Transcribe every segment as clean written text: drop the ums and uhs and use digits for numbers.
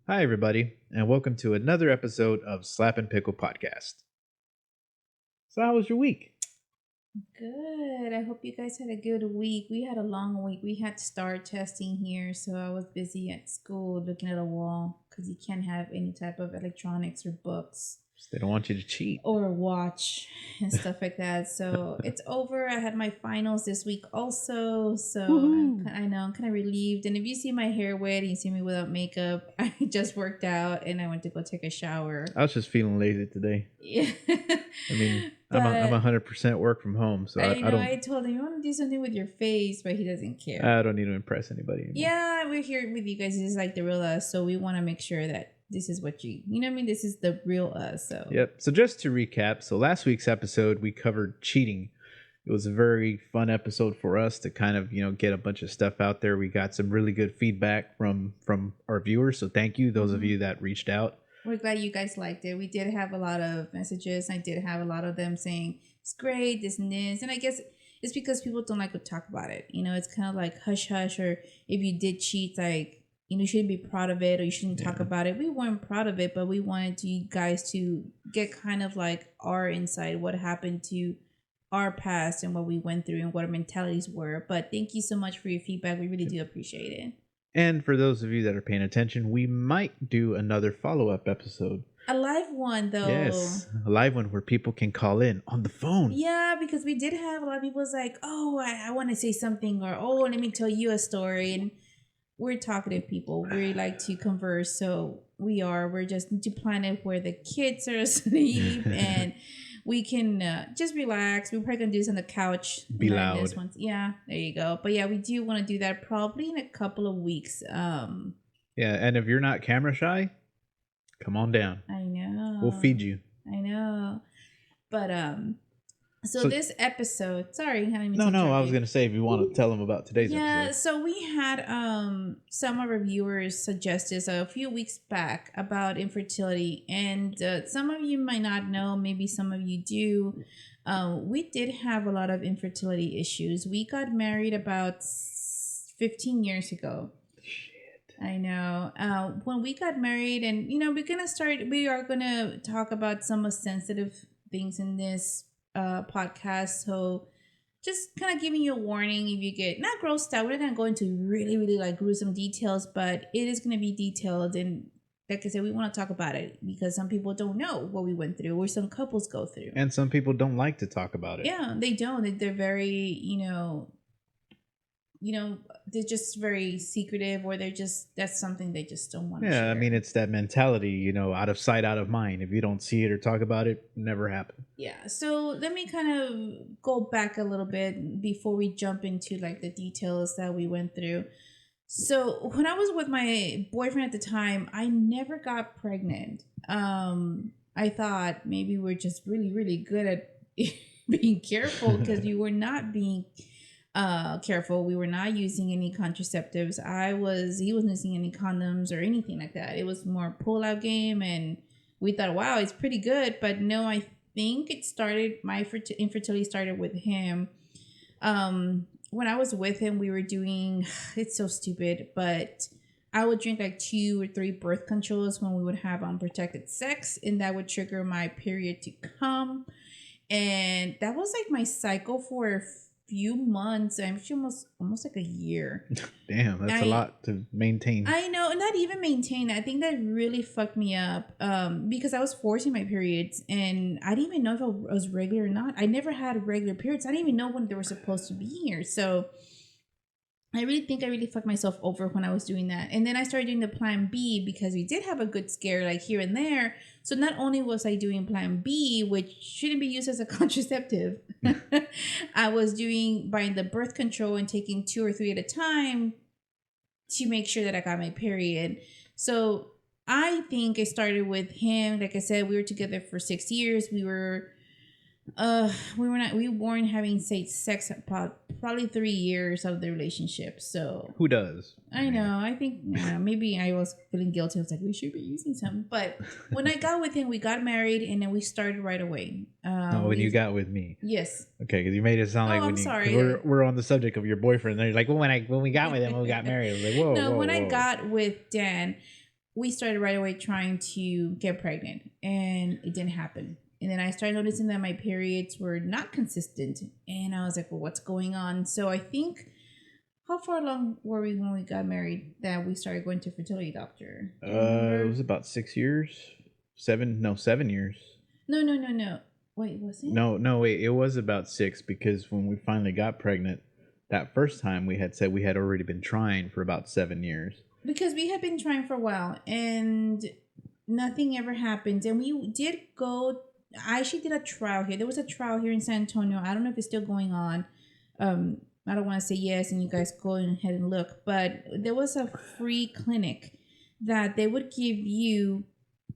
Hi, everybody, and welcome to another episode of Slappin Pickle podcast. So, how was your week? Good. I hope you guys had a good week. We had a long week. We had star testing here, so I was busy at school looking at a wall because you can't have any type of electronics or books They don't want you to cheat. or watch and stuff like that. So it's over. I had my finals this week also, so Woohoo! I know I'm kind of relieved. And if you see my hair wet and you see me without makeup, I just worked out and I went to go take a shower. I was just feeling lazy today. Yeah. I mean, I'm But 100% work from home, so I I know don't I told him you want to do something with your face, but he doesn't care. I don't need to impress anybody anymore. Yeah, we're here with you guys. This is like the real us, so we want to make sure that this is what you know what I mean. This is the real us. So Yep. So just to recap, so last week's episode we covered cheating. It was a very fun episode for us to kind of get a bunch of stuff out there. We got some really good feedback from our viewers, so thank you those of you that reached out. we're glad you guys liked it. We did have a lot of messages. I did have a lot of them saying it's great, this and this, and I guess it's because people don't like to talk about it. You know, it's kind of like hush hush, or if you did cheat, like you shouldn't be proud of it or you shouldn't talk about it. We weren't proud of it, but we wanted you guys to get kind of like our insight, what happened to our past and what we went through and what our mentalities were. But thank you so much for your feedback. We really do appreciate it. And for those of you that are paying attention, we might do another follow-up episode. A live one though. Yes, a live one where people can call in on the phone. Yeah, because we did have a lot of people was like, oh, I want to say something, or oh, let me tell you a story. And we're talkative people. We like to converse, so we're just to plan it where the kids are asleep and we can just relax. We're probably gonna do this on the couch. Be loud. This one. Yeah, there you go. But yeah, we do want to do that probably in a couple of weeks. Yeah, and if you're not camera shy, come on down. I know. We'll feed you. I know. But so this episode, sorry, I didn't mean No, I was gonna say if you want to tell them about today's yeah, episode. so we had some of our viewers suggest this a few weeks back about infertility, and some of you might not know, maybe some of you do. We did have a lot of infertility issues. We got married about 15 years ago. I know. When we got married, and we are gonna talk about some sensitive things in this podcast. So just kind of giving you a warning if you get not grossed out. We're not gonna go into really, really like gruesome details, but it is gonna be detailed. And like I said, we want to talk about it because some people don't know what we went through, or some couples go through. And some people don't like to talk about it. Yeah, they don't. They're very, they're just very secretive, or that's something they just don't want to share. I mean, it's that mentality, out of sight, out of mind. If you don't see it or talk about it, never happen. Yeah, so let me kind of go back a little bit before we jump into like the details that we went through. So when I was with my boyfriend at the time, I never got pregnant. I thought maybe we're just really, really good at being careful because we were not being careful. We were not using any contraceptives. He wasn't using any condoms or anything like that. It was more pull out game, and we thought, wow, it's pretty good. But no, I think my infertility started with him. When I was with him, we were doing, it's so stupid, but I would drink like 2 or 3 birth controls when we would have unprotected sex, and that would trigger my period to come. And that was like my cycle for few months. I'm sure almost like a year. Damn, that's a lot to maintain. I know, not even maintain. I think that really fucked me up because I was forcing my periods, and I didn't even know if I was regular or not. I never had regular periods. I didn't even know when they were supposed to be here. So I really think I really fucked myself over when I was doing that. And then I started doing the plan B because we did have a good scare like here and there. So not only was I doing plan B, which shouldn't be used as a contraceptive, I was buying the birth control and taking 2 or 3 at a time to make sure that I got my period. So I think it started with him. Like I said, we were together for 6 years. We weren't having sex probably 3 years of the relationship. So who does? I know. I think maybe I was feeling guilty. I was like, we should be using some. But when I got with him, we got married, and then we started right away. When you got with me, yes. Okay, because you made it sound like I'm sorry. We're on the subject of your boyfriend. And you're like, well, when we got with him, when we got married. I was like, whoa. No, when I got with Dan, we started right away trying to get pregnant, and it didn't happen. And then I started noticing that my periods were not consistent, and I was like, well, what's going on? So I think, how far along were we when we got married that we started going to a fertility doctor? Do you remember? It was about 6 years, 7, no, 7 years. No. Wait, was it? No, wait, it was about 6 because when we finally got pregnant, that first time we had said we had already been trying for about 7 years. Because we had been trying for a while and nothing ever happened. And we did go, I actually did a trial here. There was a trial here in San Antonio. I don't know if it's still going on. I don't want to say yes and you guys go ahead and look, but there was a free clinic that they would give you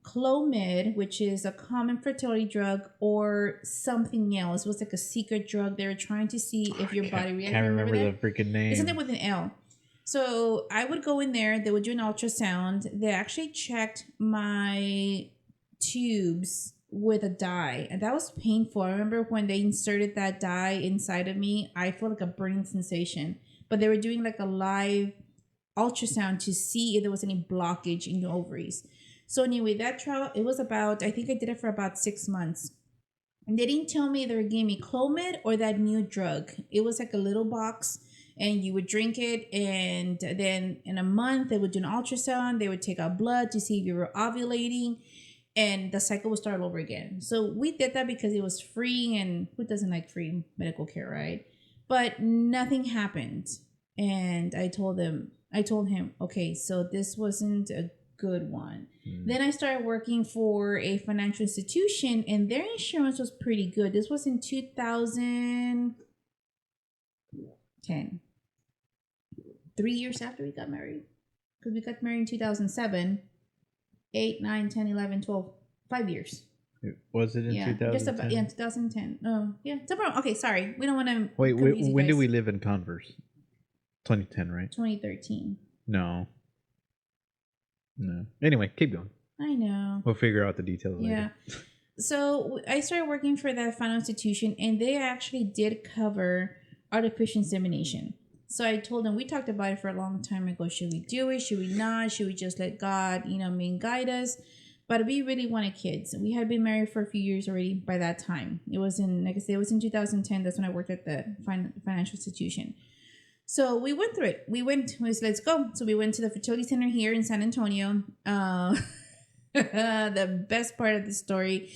Clomid, which is a common fertility drug, or something else. It was like a secret drug. They were trying to see if your body reacted. Can't remember the freaking name. It's something with an L. So I would go in there. They would do an ultrasound. They actually checked my tubes with a dye, and that was painful. I remember when they inserted that dye inside of me, I felt like a burning sensation. But they were doing like a live ultrasound to see if there was any blockage in your ovaries. So anyway, that trial, it was about, I think I did it for about 6 months. And they didn't tell me they were giving me Clomid or that new drug. It was like a little box and you would drink it. And then in a month, they would do an ultrasound. They would take out blood to see if you were ovulating. And the cycle would start all over again. So we did that because it was free. And who doesn't like free medical care, right? But nothing happened. And I told him, okay, so this wasn't a good one. Then I started working for a financial institution and their insurance was pretty good. This was in 2010. 3 years after we got married. Because we got married in 2007. 8, 9, 10, 11, 12. 5 years. Was it in 2010? Just about, 2010. Oh, yeah. Okay, sorry. We don't want to. Wait, when did we live in Converse? 2010, right? 2013. No. Anyway, keep going. I know. We'll figure out the details later. Yeah. So I started working for that final institution, and they actually did cover artificial insemination. So I told them, we talked about it for a long time ago. Should we do it? Should we not? Should we just let God, guide us? But we really wanted kids. We had been married for a few years already by that time. It was in, like I said, it was in 2010. That's when I worked at the financial institution. So we went through it. We said, let's go. So we went to the fertility center here in San Antonio. The best part of the story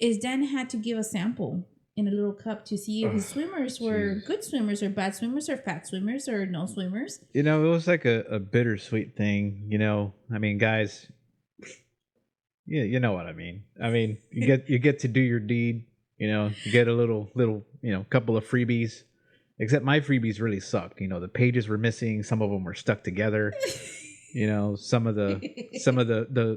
is Dan had to give a sample in a little cup to see if his swimmers were good swimmers or bad swimmers or fat swimmers or no swimmers. It was like a bittersweet thing. I mean, guys, yeah, you know what I mean. I mean, you get to do your deed. You get a little couple of freebies. Except my freebies really sucked. The pages were missing. Some of them were stuck together. Some of the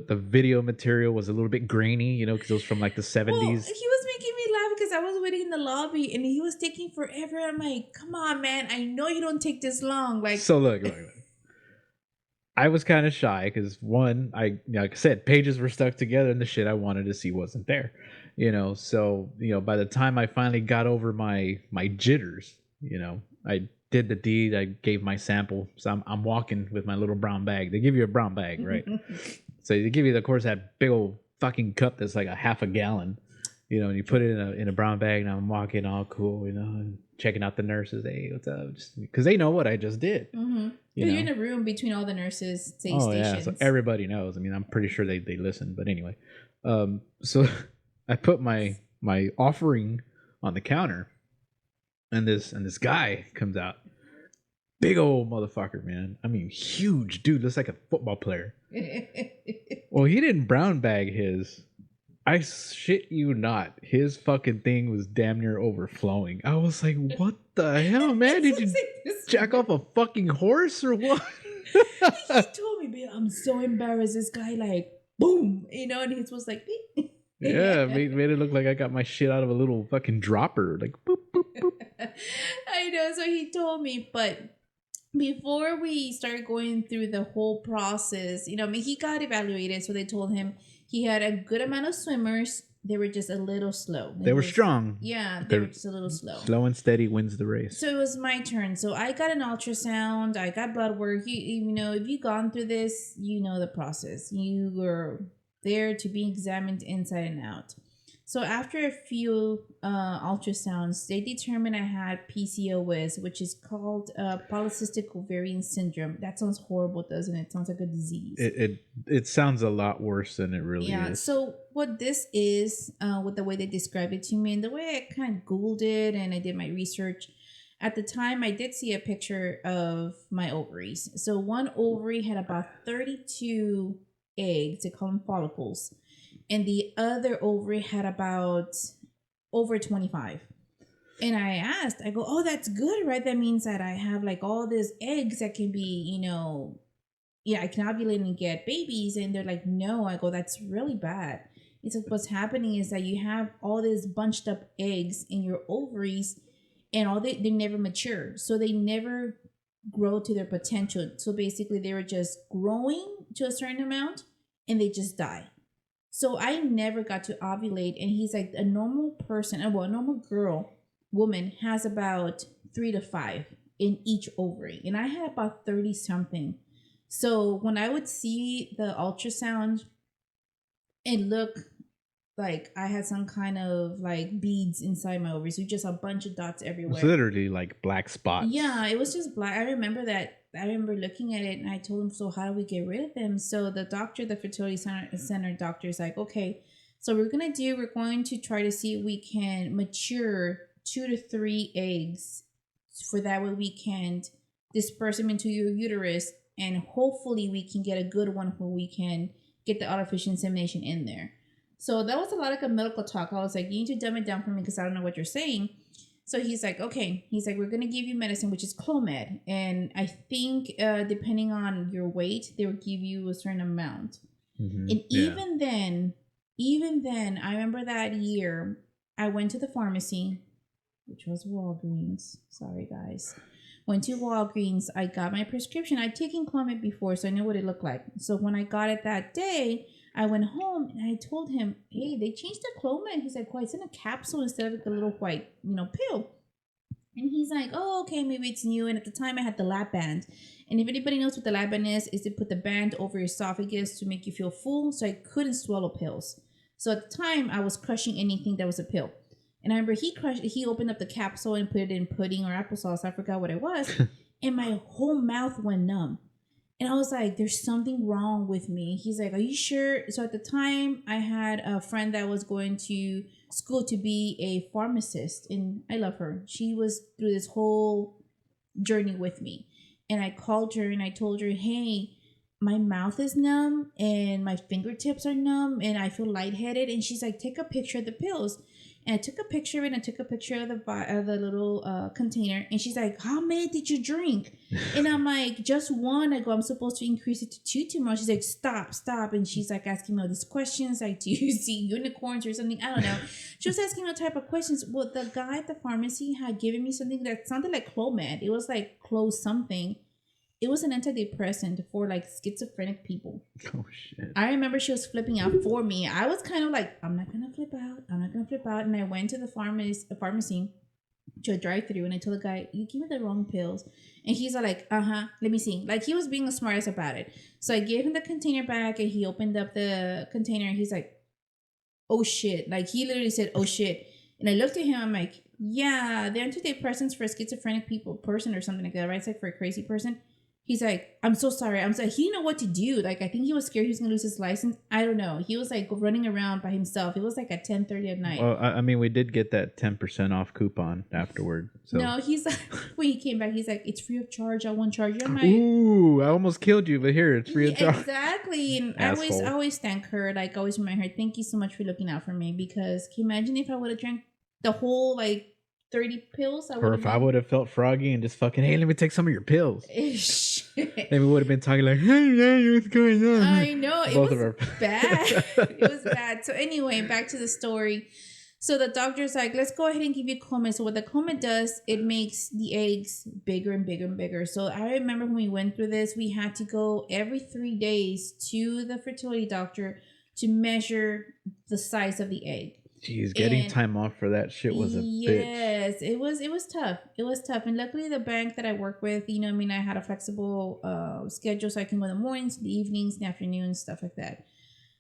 video material was a little bit grainy. Because it was from like the 70s. Well, he was making me laugh because I was waiting in the lobby and he was taking forever. I'm like, come on, man! I know you don't take this long. Like, so look. I was kind of shy because one, like I said, pages were stuck together and the shit I wanted to see wasn't there. So by the time I finally got over my jitters. I did the deed. I gave my sample. So I'm walking with my little brown bag. They give you a brown bag, right? So they give you, of course, that big old fucking cup that's like a half a gallon. And you put it in a brown bag, and I'm walking all cool, and checking out the nurses. Hey, what's up? Because they know what I just did. Mm-hmm. You're in a room between all the nurses. Stations. Yeah. So everybody knows. I mean, I'm pretty sure they listen. But anyway, so I put my offering on the counter. And this guy comes out. Big old motherfucker, man. I mean, huge dude. Looks like a football player. Well, he didn't brown bag his. I shit you not. His fucking thing was damn near overflowing. I was like, what the hell, man? Did you jack off a fucking horse or what? He told me, babe, I'm so embarrassed. This guy, like, boom. And he was like... Yeah, made it look like I got my shit out of a little fucking dropper. Like, boop, boop, boop. I know, so he told me, but before we started going through the whole process, he got evaluated, so they told him he had a good amount of swimmers they were just a little slow. They were strong. Yeah, they were just a little slow. Slow and steady wins the race. So it was my turn. So I got an ultrasound. I got blood work. You know, if you've gone through this, you know the process. You were there to be examined inside and out. So after a few ultrasounds, they determined I had PCOS, which is called polycystic ovarian syndrome. That sounds horrible, doesn't it? It sounds like a disease. It sounds a lot worse than it really is. So what this is, with the way they described it to me and the way I kind of Googled it and I did my research, at the time I did see a picture of my ovaries. So one ovary had about 32 eggs, they call them follicles. And the other ovary had about over 25. And I asked, I go, oh, that's good, right? That means that I have like all these eggs that can be, you know, yeah, I can ovulate and get babies. And they're like, no. I go, that's really bad. It's like what's happening is that you have all these bunched up eggs in your ovaries and they never mature. So they never grow to their potential. So basically they were just growing to a certain amount and they just die. So I never got to ovulate. And he's like, a normal person, a normal woman has about 3 to 5 in each ovary. And I had about 30 something. So when I would see the ultrasound, it looked like I had some kind of like beads inside my ovaries. So just a bunch of dots everywhere. It was literally like black spots. Yeah, it was just black. I remember that. I remember looking at it and I told him, so how do we get rid of them? So the doctor, the fertility center doctor is like, okay, so we're going to try to see if we can mature 2 to 3 eggs. For that way we can disperse them into your uterus and hopefully we can get a good one where we can get the artificial insemination in there. So that was a lot like a medical talk. I was like, you need to dumb it down for me because I don't know what you're saying. So he's like, okay. He's like, we're going to give you medicine, which is Clomid. And I think depending on your weight, they will give you a certain amount. Mm-hmm. And even then, I remember that year, I went to the pharmacy, which was Walgreens. Sorry, guys. Went to Walgreens. I got my prescription. I'd taken Clomid before, so I knew what it looked like. So when I got it that day, I went home and I told him, hey, they changed the Clomid. He's like, why, it's in a capsule instead of like a little white, pill. And he's like, oh, okay, maybe it's new. And at the time I had the lap band. And if anybody knows what the lap band is they put the band over your esophagus to make you feel full. So I couldn't swallow pills. So at the time I was crushing anything that was a pill. And I remember he opened up the capsule and put it in pudding or applesauce. I forgot what it was. And my whole mouth went numb. And I was like, there's something wrong with me. He's like, are you sure? So at the time, I had a friend that was going to school to be a pharmacist. And I love her. She was through this whole journey with me. And I called her and I told her, hey, my mouth is numb and my fingertips are numb and I feel lightheaded. And she's like, take a picture of the pills. And I took a picture of it and I took a picture of the little container. And she's like, how many did you drink? And I'm like, just one. I go, I'm supposed to increase it to 2 tomorrow. She's like, stop. And she's like asking me all these questions. Like, do you see unicorns or something? I don't know. She was asking me all type of questions. Well, the guy at the pharmacy had given me something that sounded like Clomid. It was like close something. It was an antidepressant for like schizophrenic people. Oh, shit. I remember she was flipping out for me. I was kind of like, I'm not going to flip out. And I went to the pharmacy to a drive-thru and I told the guy, you gave me the wrong pills. And he's like, let me see. Like he was being a smartass about it. So I gave him the container back and he opened up the container and he's like, oh shit. Like he literally said, oh shit. And I looked at him, I'm like, yeah, they're antidepressants for a schizophrenic person or something like that, right? It's like for a crazy person. He's like, I'm so sorry. I'm sorry. He didn't know what to do. Like, I think he was scared he was going to lose his license. I don't know. He was like running around by himself. It was like at 10:30 at night. Well, I mean, we did get that 10% off coupon afterward. So. No, he's like, when he came back, he's like, it's free of charge. I won't charge you. Ooh, I almost killed you, but here, it's free of charge. Exactly. And I always thank her. Like, always remind her, thank you so much for looking out for me. Because can you imagine if I would have drank the whole, 30 pills? Or if I would have felt froggy and just fucking, hey, let me take some of your pills. Then we would have been talking like, hey, what's going on? I know. It was bad. It was bad. So anyway, back to the story. So the doctor's like, let's go ahead and give you Clomid. So what the Clomid does, it makes the eggs bigger and bigger and bigger. So I remember when we went through this, we had to go every 3 days to the fertility doctor to measure the size of the egg. Jeez, getting And time off for that shit was a bitch. yes, it was tough. It was tough. And luckily the bank that I work with, I mean, I had a flexible schedule, so I can go in the mornings, the evenings, the afternoons, stuff like that.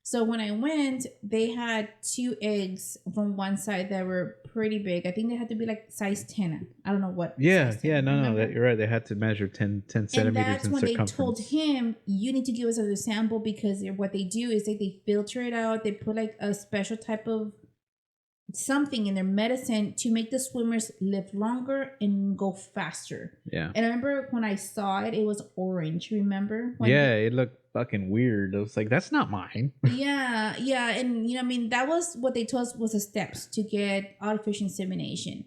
So when I went, they had 2 eggs from one side that were pretty big. I think they had to be like size 10. I don't know what. Yeah, size 10, no, remember? that you're right. They had to measure 10 And centimeters that's in when they told circumference. him, you need to give us a sample, because what they do is they filter it out. They put like a special type of something in their medicine to make the swimmers live longer and go faster. Yeah. And I remember when I saw it, it was orange. Remember? When Yeah, it looked fucking weird. I was like, that's not mine. yeah, yeah. And, I mean, that was what they told us was the steps to get artificial insemination.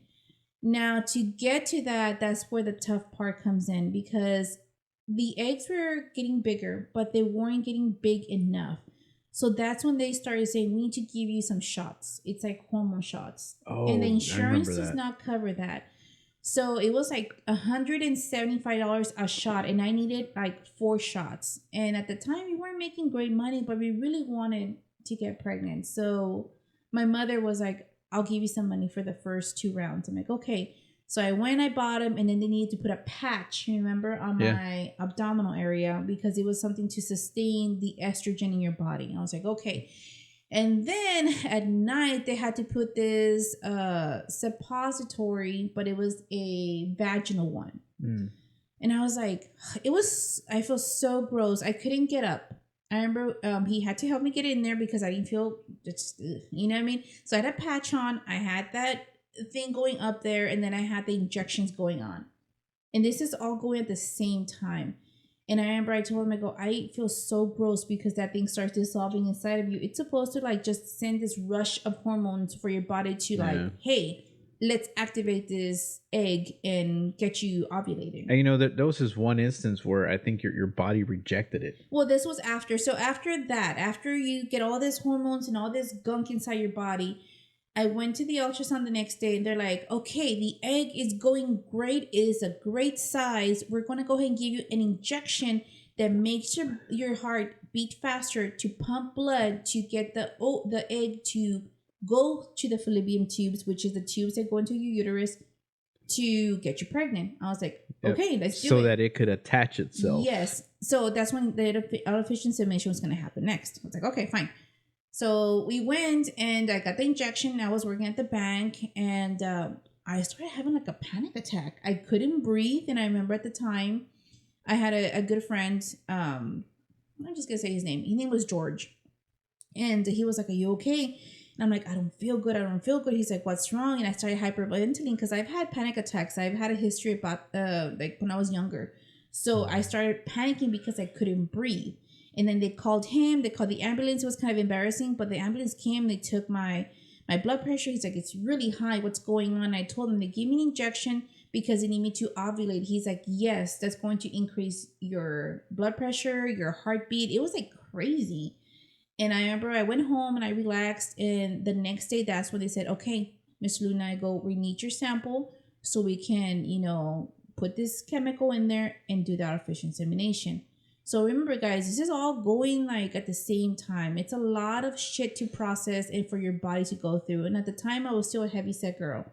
Now, to get to that, that's where the tough part comes in, because the eggs were getting bigger, but they weren't getting big enough. So that's when they started saying, we need to give you some shots. It's like hormone shots. Oh, And the I insurance remember does that. not cover that. So it was like $175 a shot, and I needed like 4 shots. And at the time, we weren't making great money, but we really wanted to get pregnant. So my mother was like, I'll give you some money for the first 2 rounds. I'm like, okay. So I went, I bought them, and then they needed to put a patch, remember, on Yeah. my abdominal area, because it was something to sustain the estrogen in your body. And I was like, okay. And then at night, they had to put this suppository, but it was a vaginal one. Mm. And I was like, I feel so gross. I couldn't get up. I remember he had to help me get in there because I didn't feel, just, you know what I mean? So I had a patch on. I had that thing going up there, and then I had the injections going on. And this is all going at the same time. And I remember I told him, I go, I feel so gross because that thing starts dissolving inside of you. It's supposed to like just send this rush of hormones for your body to like, hey, let's activate this egg and get you ovulated. And there was this one instance where I think your body rejected it. Well, this was after. So after that, after you get all these hormones and all this gunk inside your body, I went to the ultrasound the next day, and they're like, okay, the egg is going great. It is a great size. We're going to go ahead and give you an injection that makes your heart beat faster to pump blood to get the egg to go to the fallopian tubes, which is the tubes that go into your uterus, to get you pregnant. I was like, okay, let's do it. So that it could attach itself. Yes. So that's when the artificial insemination was going to happen next. I was like, okay, fine. So we went, and I got the injection. I was working at the bank, and I started having like a panic attack. I couldn't breathe. And I remember at the time I had a good friend. I'm just going to say his name. His name was George. And he was like, are you okay? And I'm like, I don't feel good. He's like, what's wrong? And I started hyperventilating because I've had panic attacks. I've had a history about like when I was younger. So I started panicking because I couldn't breathe. And then they called him. They called the ambulance. It was kind of embarrassing, but the ambulance came. They took my blood pressure. He's like, it's really high. What's going on? I told him they gave me an injection because they need me to ovulate. He's like, yes, that's going to increase your blood pressure, your heartbeat. It was like crazy. And I remember I went home and I relaxed. And the next day, that's when they said, okay, Miss Luna, we need your sample so we can, put this chemical in there and do the artificial insemination. So remember, guys, this is all going like at the same time. It's a lot of shit to process and for your body to go through. And at the time, I was still a heavyset girl.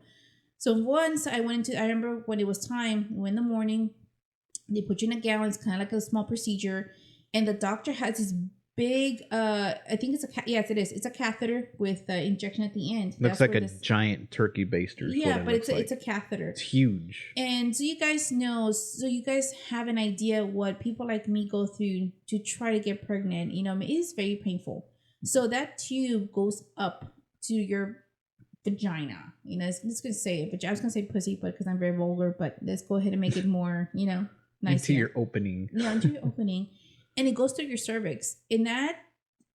So once I remember when it was time, in the morning, they put you in a gown. It's kind of like a small procedure. And the doctor has this big, I think it's yes, it is. It's a catheter with injection at the end. Looks like a giant turkey baster. Yeah, but it's a catheter. It's huge. And so you guys have an idea what people like me go through to try to get pregnant. It is very painful. So that tube goes up to your vagina. I'm just gonna say it. I was gonna say pussy, but because I'm very vulgar. But let's go ahead and make it more, nice. Into your opening. Yeah, into your opening. And it goes through your cervix. And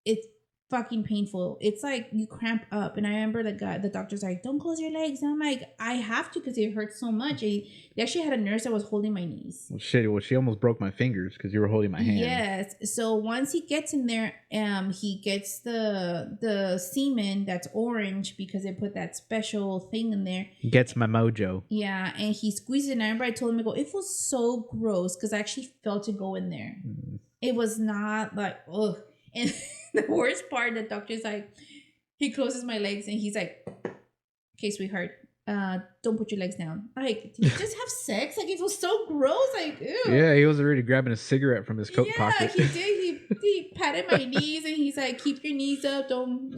it's fucking painful. It's like you cramp up. And I remember the doctor's like, don't close your legs. And I'm like, I have to because it hurts so much. They actually had a nurse that was holding my knees. Well, shit. Well, she almost broke my fingers because you were holding my hand. Yes. So once he gets in there, he gets the semen that's orange because they put that special thing in there. He gets my mojo. Yeah. And he squeezes it. And I remember I told him, it was so gross because I actually felt it go in there. Mm. It was not like, ugh. And the worst part, the doctor's like, he closes my legs and he's like, okay, sweetheart, don't put your legs down. Like, did you just have sex? Like, it was so gross. Like, ew. Yeah, he was already grabbing a cigarette from his coat Yeah, pocket. he did. He patted my knees and he's like, keep your knees up. Don't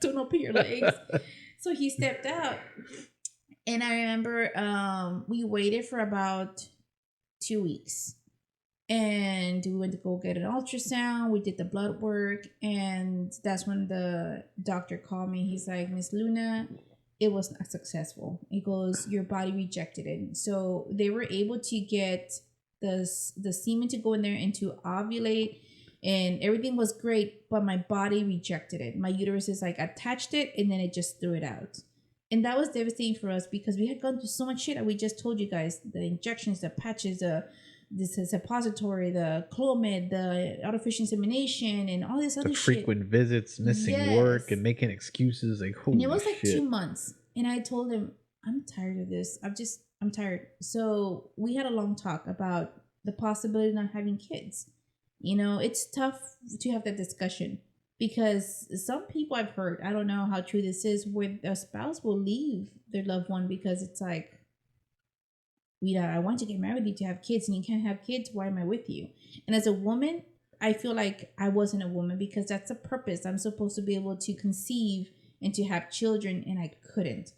open your legs. So he stepped out. And I remember we waited for about 2 weeks. And we went to go get an ultrasound. We did the blood work. And that's when the doctor called me. He's like, Miss Luna, it was not successful. He goes, your body rejected it. So they were able to get the semen to go in there and to ovulate. And everything was great. But my body rejected it. My uterus is like attached it. And then it just threw it out. And that was devastating for us because we had gone through so much shit. We just told you guys the injections, the patches, this suppository, the Clomid, the artificial insemination, and all this other the shit. frequent visits, missing work, and making excuses. Like, holy and it was like shit. 2 months. And I told him, I'm tired of this. I'm tired. So we had a long talk about the possibility of not having kids. You know, it's tough to have that discussion. Because some people I've heard, I don't know how true this is, where a spouse will leave their loved one because it's like, I want to get married with you to have kids and you can't have kids. Why am I with you? And as a woman, I feel like I wasn't a woman because that's a purpose. I'm supposed to be able to conceive and to have children and I couldn't.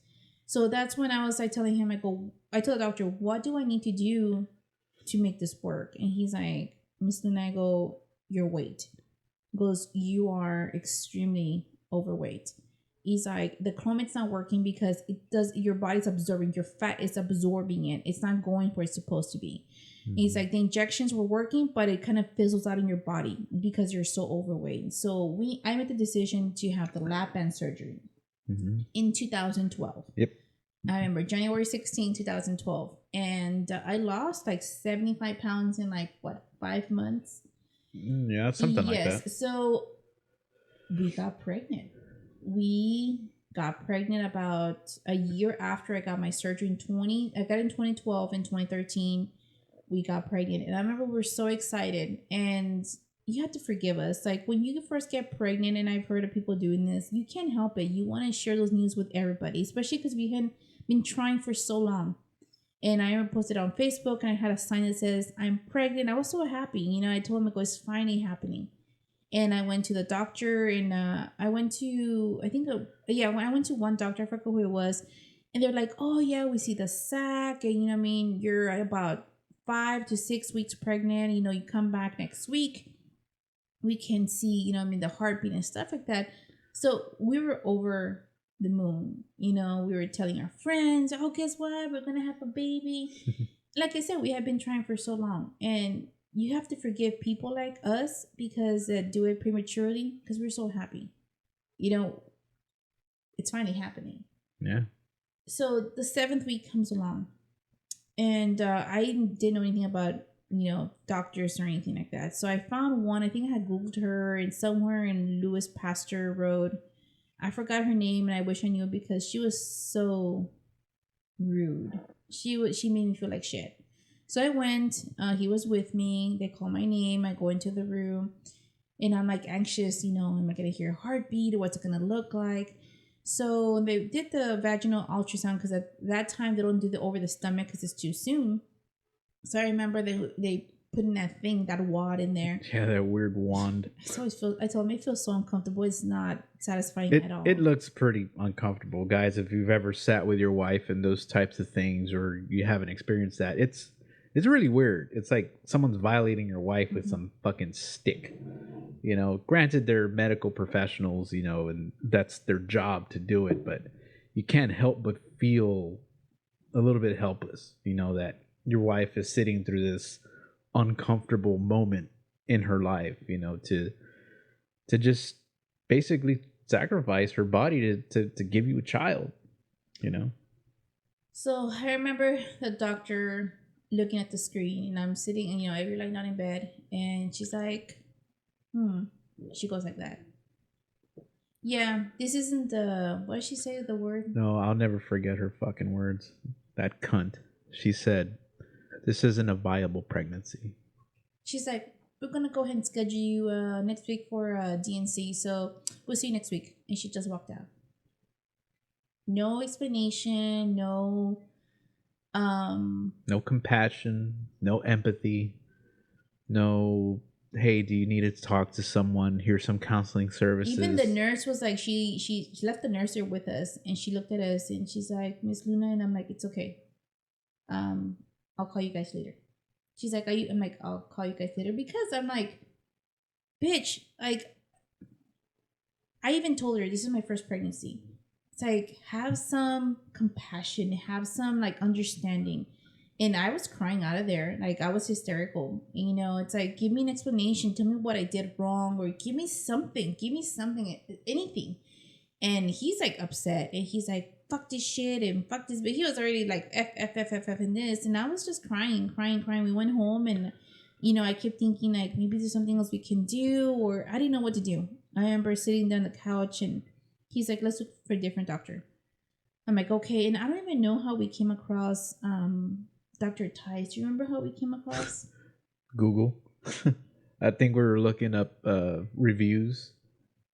So that's when I was like telling him, I told the doctor, what do I need to do to make this work? And he's like, Miss Luna, I go, your weight. Goes, you are extremely overweight. He's like, the Clomid's not working because your body's absorbing, your fat is absorbing it. It's not going where it's supposed to be. Mm-hmm. He's like, the injections were working, but it kind of fizzles out in your body because you're so overweight. So I made the decision to have the lap band surgery in 2012. Yep. I remember January 16, 2012. And I lost like 75 pounds in 5 months. Yeah, something like that. Yes. So we got pregnant. We got pregnant about a year after I got my surgery I got in 2012 and 2013. We got pregnant. And I remember we were so excited. And you have to forgive us. Like when you first get pregnant, and I've heard of people doing this, you can't help it. You want to share those news with everybody, especially because we had been trying for so long. And I posted on Facebook and I had a sign that says, I'm pregnant. I was so happy. You know, I told him, it's finally happening. And I went to the doctor and I went to one doctor. I forgot who it was. And they're like, oh, yeah, we see the sac. And, you know what I mean? You're about 5 to 6 weeks pregnant. You know, you come back next week. We can see, you know what I mean, the heartbeat and stuff like that. So we were over the moon. You know, we were telling our friends, oh, guess what? We're going to have a baby. Like I said, we have been trying for so long. And you have to forgive people like us because do it prematurely because we're so happy. You know, it's finally happening. Yeah. So the 7th week comes along. And I didn't know anything about, you know, doctors or anything like that. So I found one. I think I had Googled her and somewhere in Lewis Pasteur Road. I forgot her name and I wish I knew because she was so rude. She made me feel like shit. So I went, he was with me. They call my name. I go into the room and I'm like anxious, you know, am I going to hear a heartbeat? What's it going to look like? So they did the vaginal ultrasound because at that time they don't do the over the stomach because it's too soon. So I remember they put in that wad in there. Yeah, that weird wand. I told him it feels so uncomfortable. It's not satisfying at all. It looks pretty uncomfortable, guys. If you've ever sat with your wife and those types of things, or you haven't experienced that, it's really weird. It's like someone's violating your wife with some fucking stick. You know, granted they're medical professionals, you know, and that's their job to do it, but you can't help but feel a little bit helpless, you know, that your wife is sitting through this uncomfortable moment in her life, you know, to just basically sacrifice her body to give you a child, you know. So I remember the doctor looking at the screen and I'm sitting and, you know, I really not in bed and she's like, she goes like that. Yeah, this isn't what did she say, the word? No, I'll never forget her fucking words. That cunt. She said, this isn't a viable pregnancy. She's like, we're gonna go ahead and schedule you next week for DNC. So we'll see you next week. And she just walked out. No explanation. No compassion, no empathy, no, hey, do you need to talk to someone? Here's some counseling services. Even the nurse was like, she left the nurse there with us, and she looked at us and she's like, Miss Luna, and I'm like, it's okay. I'll call you guys later. She's like, I'm like, I'll call you guys later, because I'm like, bitch, like, I even told her this is my first pregnancy. It's like, have some compassion, have some like understanding. And I was crying out of there. Like, I was hysterical. You know, it's like, give me an explanation. Tell me what I did wrong, or give me something. Give me something, anything. And he's like upset. And he's like, fuck this shit and fuck this. But he was already like, F, and this. And I was just crying. We went home, and, you know, I kept thinking, like, maybe there's something else we can do. Or I didn't know what to do. I remember sitting down on the couch, and he's like, let's look for a different doctor. I'm like, okay. And I don't even know how we came across Dr. Tice. Do you remember how we came across? Google. I think we were looking up reviews,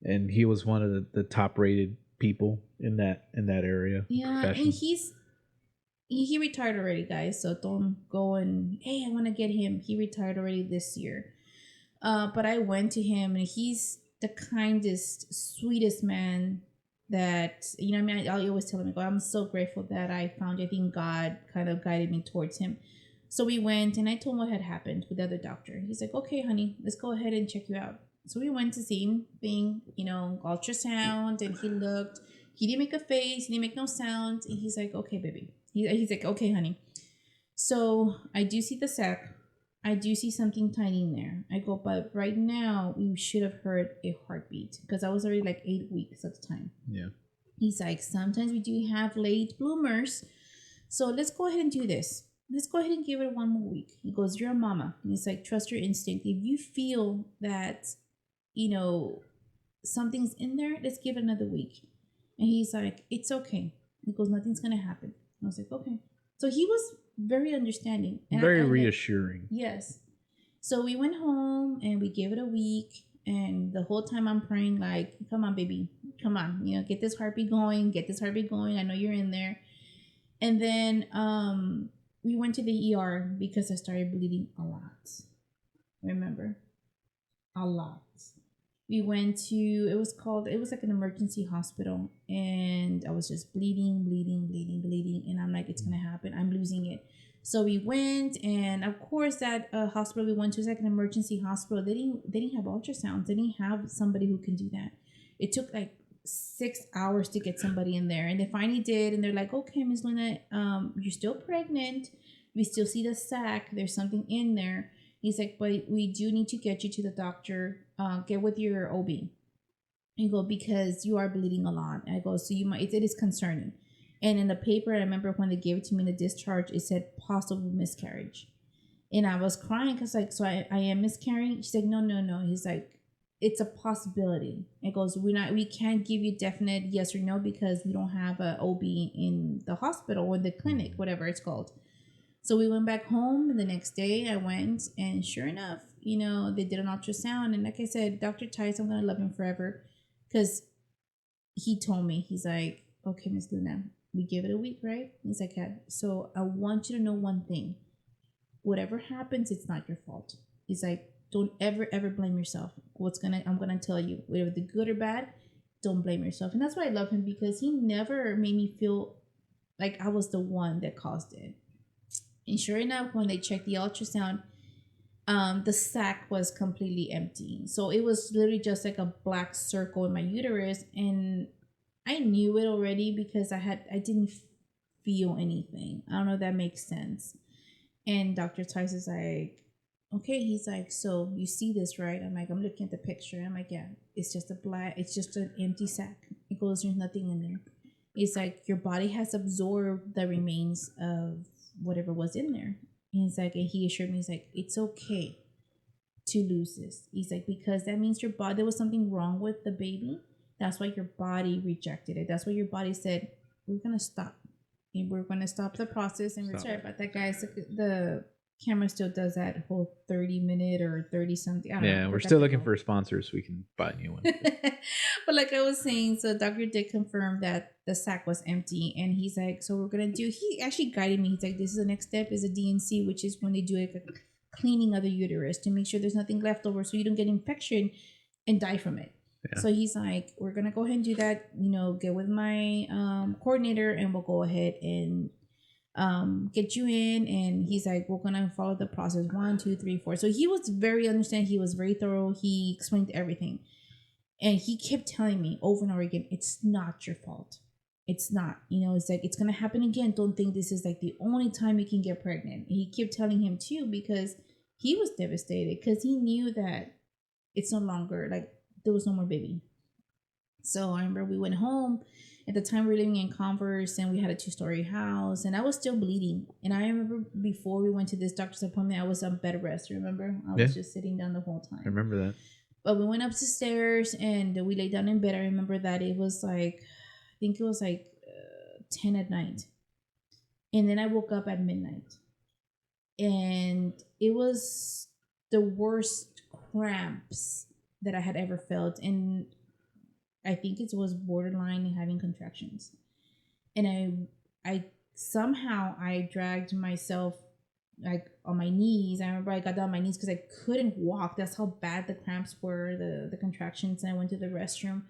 and he was one of the top rated people in that area. Yeah, and he retired already, guys. So don't go and, hey, I want to get him. He retired already this year. But I went to him, and he's the kindest, sweetest man that, you know, I mean, I always tell him, I go, I'm so grateful that I found you. I think God kind of guided me towards him. So we went, and I told him what had happened with the other doctor. He's like, okay, honey, let's go ahead and check you out. So we went to see him, being, you know, ultrasound, and he looked. He didn't make a face. He didn't make no sound. And he's like, okay, baby. He's like, okay, honey. So I do see the sac. I do see something tiny in there. I go, but right now we should have heard a heartbeat, because I was already like 8 weeks at the time. Yeah. He's like, sometimes we do have late bloomers. So let's go ahead and do this. Let's go ahead and give it one more week. He goes, you're a mama. And he's like, trust your instinct. If you feel that, you know, something's in there, let's give it another week. And he's like, it's okay. He goes, nothing's going to happen. I was like, okay. So he was very understanding. And very reassuring. Yes. So we went home, and we gave it a week. And the whole time I'm praying, like, come on, baby. Come on. You know, get this heartbeat going. I know you're in there. And then we went to the ER because I started bleeding a lot. Remember? A lot. We went to, it was like an emergency hospital, and I was just bleeding. And I'm like, it's going to happen. I'm losing it. So we went, and of course that hospital we went to is like an emergency hospital. They didn't have ultrasounds. They didn't have somebody who can do that. It took like 6 hours to get somebody in there, and they finally did. And they're like, okay, Ms. Luna, you're still pregnant. We still see the sac. There's something in there. He's like, but we do need to get you to the doctor. Get with your OB. And go, because you are bleeding a lot. And I go, so you might, it is concerning. And in the paper, I remember when they gave it to me in the discharge, it said possible miscarriage. And I was crying because, like, so I am miscarrying. She's like, no. He's like, it's a possibility. It goes, we can't give you definite yes or no, because we don't have a OB in the hospital or the clinic, whatever it's called. So we went back home, and the next day I went, and sure enough, you know, they did an ultrasound. And like I said, Dr. Tice, I'm going to love him forever, because he told me, he's like, okay, Miss Luna, we give it a week, right? He's like, yeah. So I want you to know one thing. Whatever happens, it's not your fault. He's like, don't ever blame yourself. I'm going to tell you, whether the good or bad, don't blame yourself. And that's why I love him, because he never made me feel like I was the one that caused it. And sure enough, when they checked the ultrasound, the sac was completely empty. So it was literally just like a black circle in my uterus. And I knew it already, because I didn't feel anything. I don't know if that makes sense. And Dr. Tice is like, okay. He's like, so you see this, right? I'm like, I'm looking at the picture. I'm like, yeah, it's just an empty sac. It goes, there's nothing in there. It's like, your body has absorbed the remains of whatever was in there. And he's like, and he assured me, he's like, it's okay to lose this. He's like, because that means your body, there was something wrong with the baby. That's why your body rejected it. That's why your body said, we're going to stop. And we're going to stop the process. And we're sorry about that, guys. The camera still does that whole 30-minute or 30 something. I don't know. Yeah, I we're forgot still the looking code. for sponsors so we can buy a new one. But like I was saying, so doctor did confirm that the sac was empty, and he's like, so we're gonna do. He actually guided me. He's like, this is the next step is a DNC, which is when they do like a cleaning of the uterus to make sure there's nothing left over, so you don't get infection and die from it. Yeah. So he's like, we're gonna go ahead and do that. You know, get with my coordinator, and we'll go ahead and get you in. And he's like, we're gonna follow the process 1, 2, 3, 4. So he was very understanding. He was very thorough. He explained everything. And he kept telling me over and over again, it's not your fault. It's not. You know, it's like, it's going to happen again. Don't think this is like the only time you can get pregnant. And he kept telling him too, because he was devastated because he knew that it's no longer like there was no more baby. So I remember we went home. At the time, we were living in Converse, and we had a 2-story house, and I was still bleeding. And I remember before we went to this doctor's appointment, I was on bed rest. Remember, I was just sitting down the whole time. I remember that. But we went up the stairs and we laid down in bed. I remember that it was like, I think it was like 10 at night. And then I woke up at midnight. And it was the worst cramps that I had ever felt. And I think it was borderline having contractions. And I somehow I dragged myself like on my knees. I remember I got down on my knees because I couldn't walk. That's how bad the cramps were, the contractions. And I went to the restroom,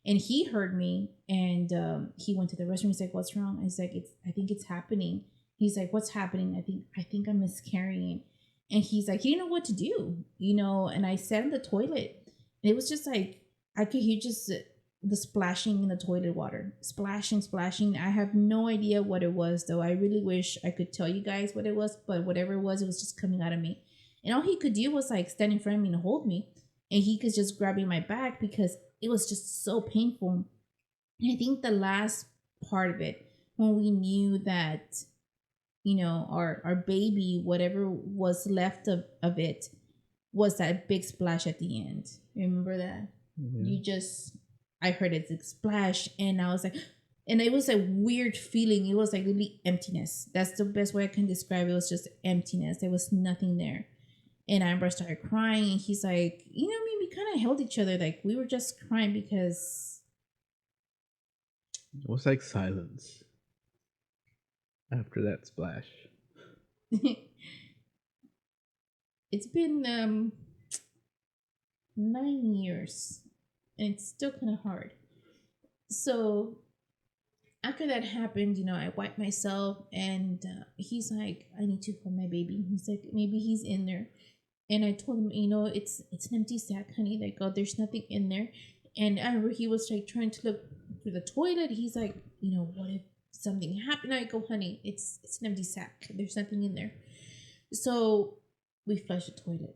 and he heard me, and he went to the restroom. He's like, "What's wrong?" I was like, I think it's happening." He's like, "What's happening?" I think I'm miscarrying. And he's like, he didn't know what to do, you know. And I sat in the toilet, and it was just like I could hear just the splashing in the toilet water, splashing. I have no idea what it was, though. I really wish I could tell you guys what it was, but whatever it was just coming out of me. And all he could do was like stand in front of me and hold me, and he could just grab me my back because it was just so painful. And I think the last part of it, when we knew that, you know, our baby, whatever was left of it, was that big splash at the end. Remember that? Mm-hmm. I heard it splash, and I was like, and it was a weird feeling. It was like really emptiness. That's the best way I can describe it. It was just emptiness. There was nothing there. And I remember I started crying, and he's like, you know, I mean, we kind of held each other. Like we were just crying because it was like silence after that splash. It's been 9 years, and it's still kind of hard. So after that happened, you know, I wiped myself, and he's like, I need to hold my baby. He's like, maybe he's in there. And I told him, you know, it's an empty sack, honey. Like, oh, there's nothing in there. And I remember he was like trying to look through the toilet. He's like, you know, what if something happened? I go, honey, it's an empty sack. There's nothing in there. So we flushed the toilet,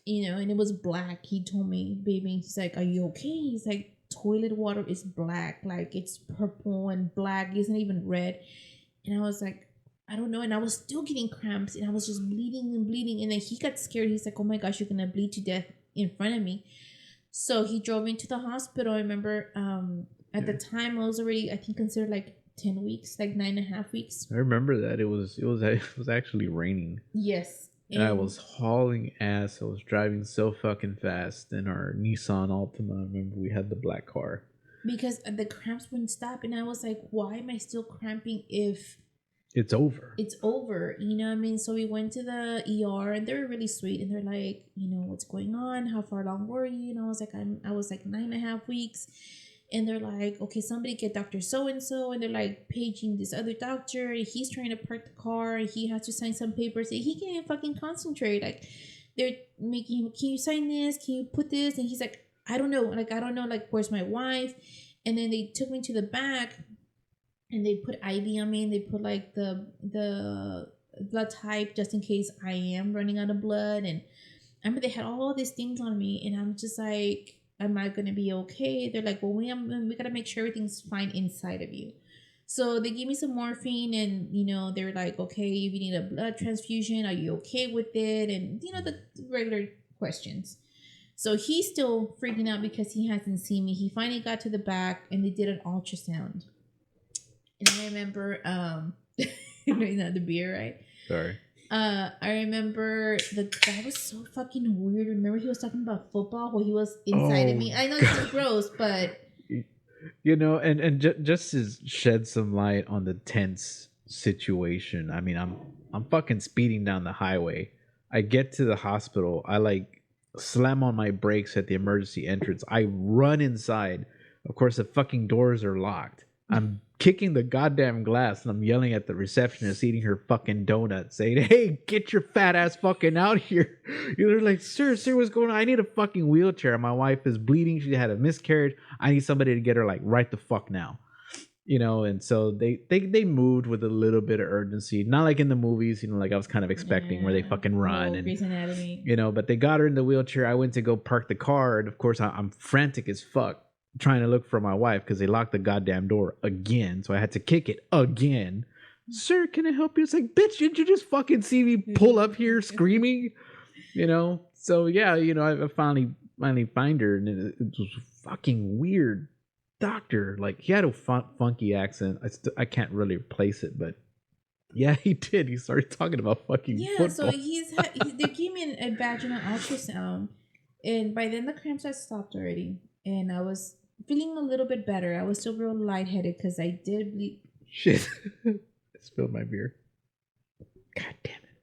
you know, and it was black. He told me, baby, he's like, are you okay? He's like, toilet water is black, like it's purple and black, it isn't even red. And I was like, I don't know. And I was still getting cramps, and I was just bleeding. And then he got scared. He's like, oh my gosh, you're gonna bleed to death in front of me. So he drove me to the hospital. I remember at the time I was already, I think, considered like 10 weeks, like 9.5 weeks. I remember that it was actually raining. Yes. And I was hauling ass. I was driving so fucking fast in our Nissan Altima. I remember we had the black car. Because the cramps wouldn't stop. And I was like, why am I still cramping if it's over? It's over. You know what I mean? So we went to the ER, and they were really sweet. And they're like, you know, what's going on? How far along were you? And I was like, I was like 9.5 weeks. And they're like, okay, somebody get Dr. So-and-so. And they're like paging this other doctor. He's trying to park the car. He has to sign some papers. And he can't fucking concentrate. Like, they're making him, can you sign this? Can you put this? And he's like, I don't know. Like, I don't know. Like, where's my wife? And then they took me to the back, and they put IV on me. And they put like the blood type just in case I am running out of blood. And I remember they had all these things on me. And I'm just like, am I going to be okay? They're like, well, we got to make sure everything's fine inside of you. So they gave me some morphine, and, you know, they're like, okay, if you need a blood transfusion, are you okay with it? And, you know, the regular questions. So he's still freaking out because he hasn't seen me. He finally got to the back, and they did an ultrasound. And I remember, not the beer, right? Sorry. I remember the guy was so fucking weird. Remember he was talking about football while he was inside of Oh, me. I know this is gross, but you know, just to shed some light on the tense situation. I mean, I'm fucking speeding down the highway. I get to the hospital. I like slam on my brakes at the emergency entrance. I run inside. Of course, the fucking doors are locked. I'm kicking the goddamn glass and I'm yelling at the receptionist eating her fucking donut, saying, "Hey, get your fat ass fucking out here." They're like, sir, what's going on? I need a fucking wheelchair. My wife is bleeding. She had a miscarriage. I need somebody to get her like right the fuck now. And so they moved with a little bit of urgency, not like in the movies, like I was kind of expecting where they fucking run and Grey's Anatomy. but they got her in the wheelchair. I went to go park the car, and of course I'm frantic as fuck trying to look for my wife because they locked the goddamn door again, so I had to kick it again. Sir, can I help you? It's like, bitch, didn't you just fucking see me pull up here screaming? So yeah, I finally find her, and it was fucking weird. Doctor, like, he had a funky accent. I can't really replace it, but yeah, he did. He started talking about fucking Yeah, football. so they gave me a vaginal ultrasound, and by then the cramps had stopped already, and I was feeling a little bit better. I was still real lightheaded because I did bleed. Shit. I spilled my beer. God damn it.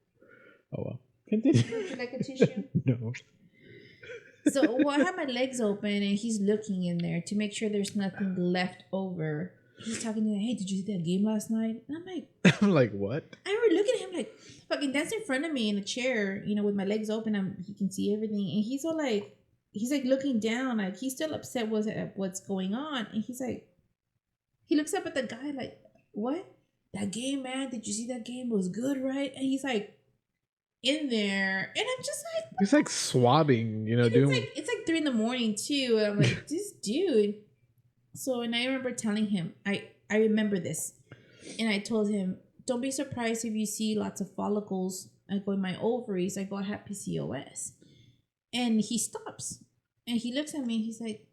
Oh well. Continue. Would you like a tissue? No. So I have my legs open and he's looking in there to make sure there's nothing left over. He's talking to me, hey, did you see that game last night? And I'm like, I'm like, what? I remember looking at him like, fucking that's in front of me in a chair, with my legs open. He can see everything. And he's all like, looking down, like he's still upset with what's going on. And he's like, he looks up at the guy like, what? That game, man? Did you see that game? It was good, right? And he's like, in there, and I'm just like, he's like swabbing, doing. It's like 3 a.m. too. And I'm like, this dude. So, and I remember telling him, I remember this, and I told him, don't be surprised if you see lots of follicles. I go in my ovaries. I go, I have PCOS, and he stops, and he looks at me. He's like,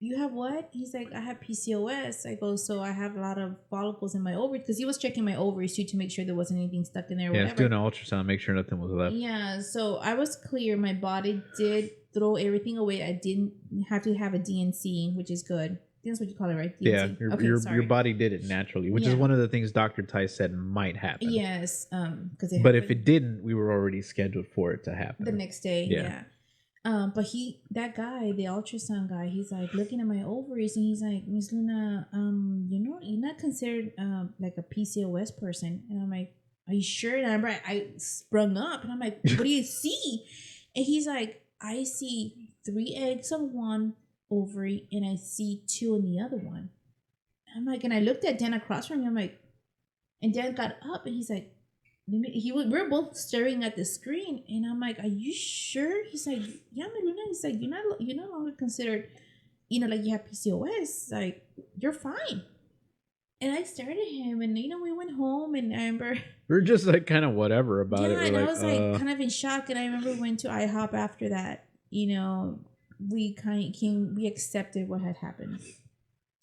you have what? He's like, I have PCOS. I go, so I have a lot of follicles in my ovaries, because he was checking my ovaries too to make sure there wasn't anything stuck in there. Yeah, doing an ultrasound, make sure nothing was left. Yeah, so I was clear. My body did throw everything away. I didn't have to have a DNC, which is good. That's what you call it, right? DNC. Yeah, your body did it naturally, which is one of the things Dr. Tice said might happen. Yes, because but if it didn't, we were already scheduled for it to happen the next day. Yeah. But that guy, the ultrasound guy, he's like looking at my ovaries and he's like, Miss Luna, you're not considered like a PCOS person. And I'm like, are you sure? And I sprung up and I'm like, what do you see? And he's like, I see 3 eggs on one ovary and I see 2 on the other one. I'm like, and I looked at Dan across from me. I'm like, and Dan got up and he's like, we're both staring at the screen, and I'm like, "Are you sure?" He's like, "Yeah, Meluna." He's like, "You're no longer considered, like you have PCOS. Like you're fine." And I stared at him, and we went home, and I remember we were just like kind of whatever about it. Yeah, and I was like kind of in shock, and I remember we went to IHOP after that. We accepted what had happened,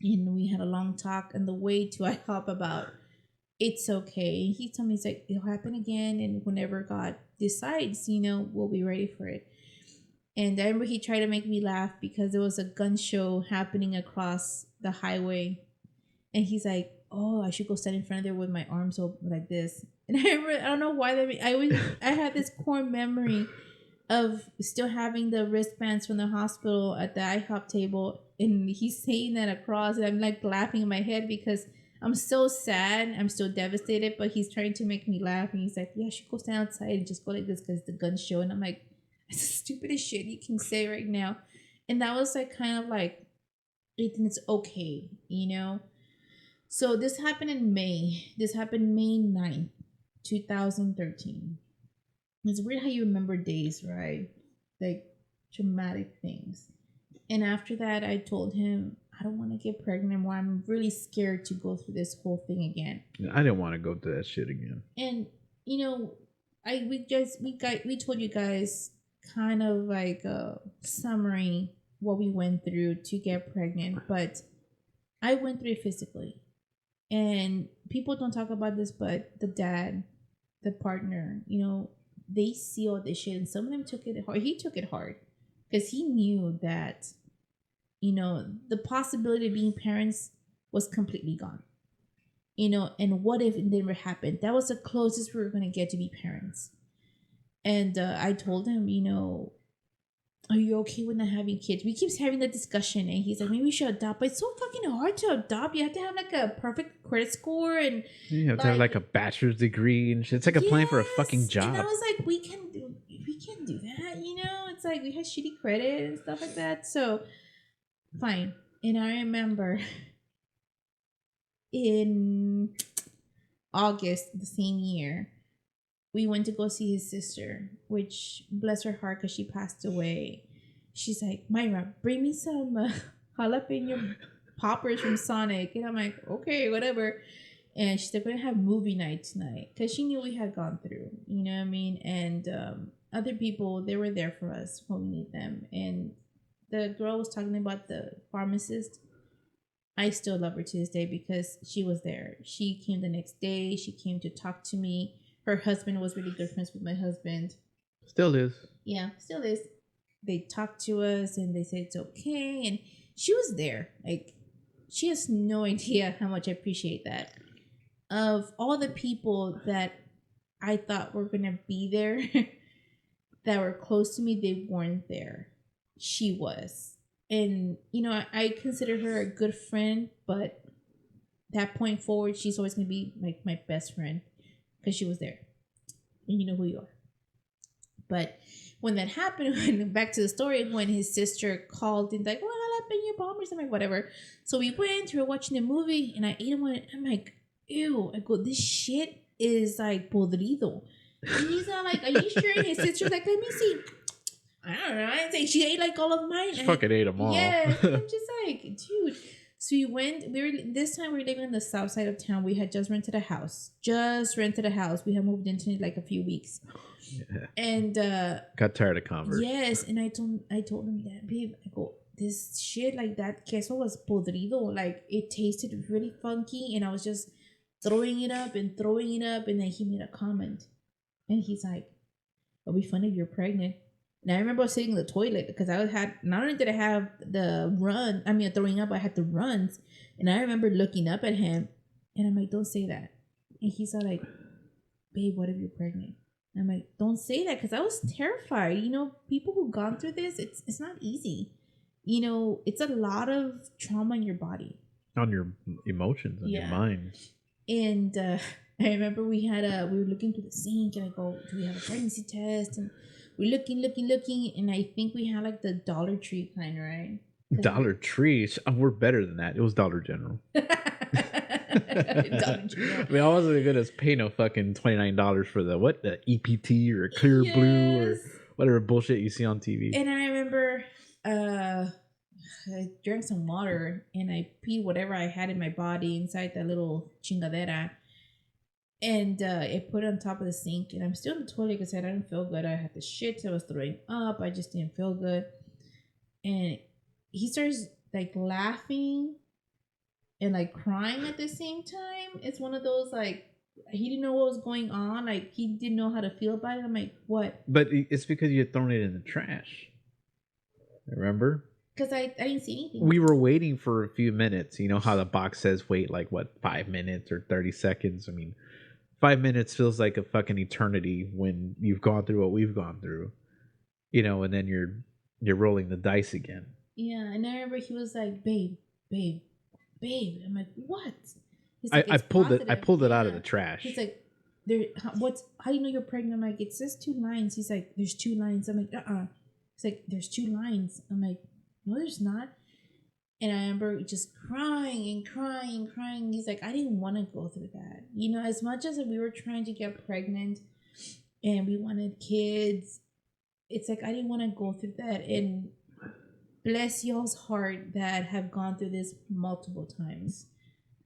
and we had a long talk on the way to IHOP about. It's okay. He told me, he's like, it'll happen again. And whenever God decides, we'll be ready for it. And I remember he tried to make me laugh because there was a gun show happening across the highway. And he's like, oh, I should go stand in front of there with my arms open like this. And I remember, I don't know why I had this core memory of still having the wristbands from the hospital at the IHOP table. And he's saying that across. And I'm like laughing in my head because I'm so sad. I'm still devastated, but he's trying to make me laugh. And he's like, yeah, I should go stand outside and just go like this because the gun's show. And I'm like, it's the stupidest shit you can say right now. And that was like kind of like, Ethan, it's okay, So this happened in May. This happened May 9th, 2013. It's weird how you remember days, right? Like traumatic things. And after that, I told him, I don't want to get pregnant anymore. I'm really scared to go through this whole thing again. I didn't want to go through that shit again. And we told you guys kind of like a summary what we went through to get pregnant, but I went through it physically. And people don't talk about this, but the dad the partner, they see all this shit, and some of them took it hard. He took it hard because he knew that, the possibility of being parents was completely gone. And what if it never happened? That was the closest we were going to get to be parents. And I told him, are you okay with not having kids? We keep having the discussion, and he's like, maybe we should adopt. But it's so fucking hard to adopt. You have to have like a perfect credit score, and You have to have like a bachelor's degree and shit. It's like applying for a fucking job. And I was like, we can do that. It's like we had shitty credit and stuff like that. So fine. And I remember in August the same year, we went to go see his sister, which, bless her heart, because she passed away. She's like, Mayra, bring me some jalapeno poppers from Sonic. And I'm like, okay, whatever. And she's like, we're going to have movie night tonight. Because she knew we had gone through, you know what I mean? And other people, they were there for us when we need them. And the girl was talking about the pharmacist. I still love her to this day because she was there. She came the next day. She came to talk to me. Her husband was really good friends with my husband. Still is. Yeah, still is. They talked to us and they said it's okay. And she was there. Like, she has no idea how much I appreciate that. Of all the people that I thought were going to be there that were close to me, they weren't there. She was. And, I consider her a good friend, but that point forward, she's always going to be like my best friend. Because she was there. And you know who you are. But when that happened, back to the story, when his sister called and like, well, I'll up in your bomb or something, whatever. So we we were watching the movie, and I ate one. I'm like, ew. I go, this shit is like podrido. And he's not like, are you sure? And his sister's like, let me see. I don't know. I say she ate like all of mine. She fucking ate them all. Yeah. I'm just like, dude. So this time we were living on the south side of town. We had just rented a house. We had moved into it like a few weeks. Yeah. And got tired of Converse. Yes, and I told him that, babe, I go, this shit, like, that queso was podrido. Like, it tasted really funky, and I was just throwing it up, and then he made a comment. And he's like, it'll be funny if you're pregnant. And I remember sitting in the toilet because not only did I have throwing up, I had the runs. And I remember looking up at him, and I'm like, don't say that. And he's all like, babe, what if you're pregnant? And I'm like, don't say that, because I was terrified. People who've gone through this, it's not easy. It's a lot of trauma in your body. On your emotions, on your mind. And I remember we were looking through the sink, and I go, do we have a pregnancy test? And we're looking, and I think we had like the Dollar Tree kind, right? Dollar Tree? We're better than that. It was Dollar General. Dollar General. I mean, I wasn't going to pay no fucking $29 for the EPT or Clear Blue or whatever bullshit you see on TV. And I remember I drank some water, and I peed whatever I had in my body inside that little chingadera. And I put it on top of the sink, and I'm still in the toilet because I didn't feel good. I had the shit, I was throwing up. I just didn't feel good. And he starts like laughing and like crying at the same time. It's one of those like, he didn't know what was going on. Like, he didn't know how to feel about it. I'm like, what? But it's because you had thrown it in the trash. Remember? Because I didn't see anything. We were waiting for a few minutes. You know how the box says wait like 5 minutes or 30 seconds? I mean, 5 minutes feels like a fucking eternity when you've gone through what we've gone through. And then you're rolling the dice again. Yeah, and I remember he was like, babe. I'm like, what? He's like, I pulled it out of the trash. He's like, how do you know you're pregnant? I'm like, it says 2 lines. He's like, there's 2 lines. I'm like, He's like, there's 2 lines. I'm like, no, there's not. And I remember just crying. He's like, I didn't want to go through that. As much as we were trying to get pregnant and we wanted kids, it's like, I didn't want to go through that. And bless y'all's heart that have gone through this multiple times.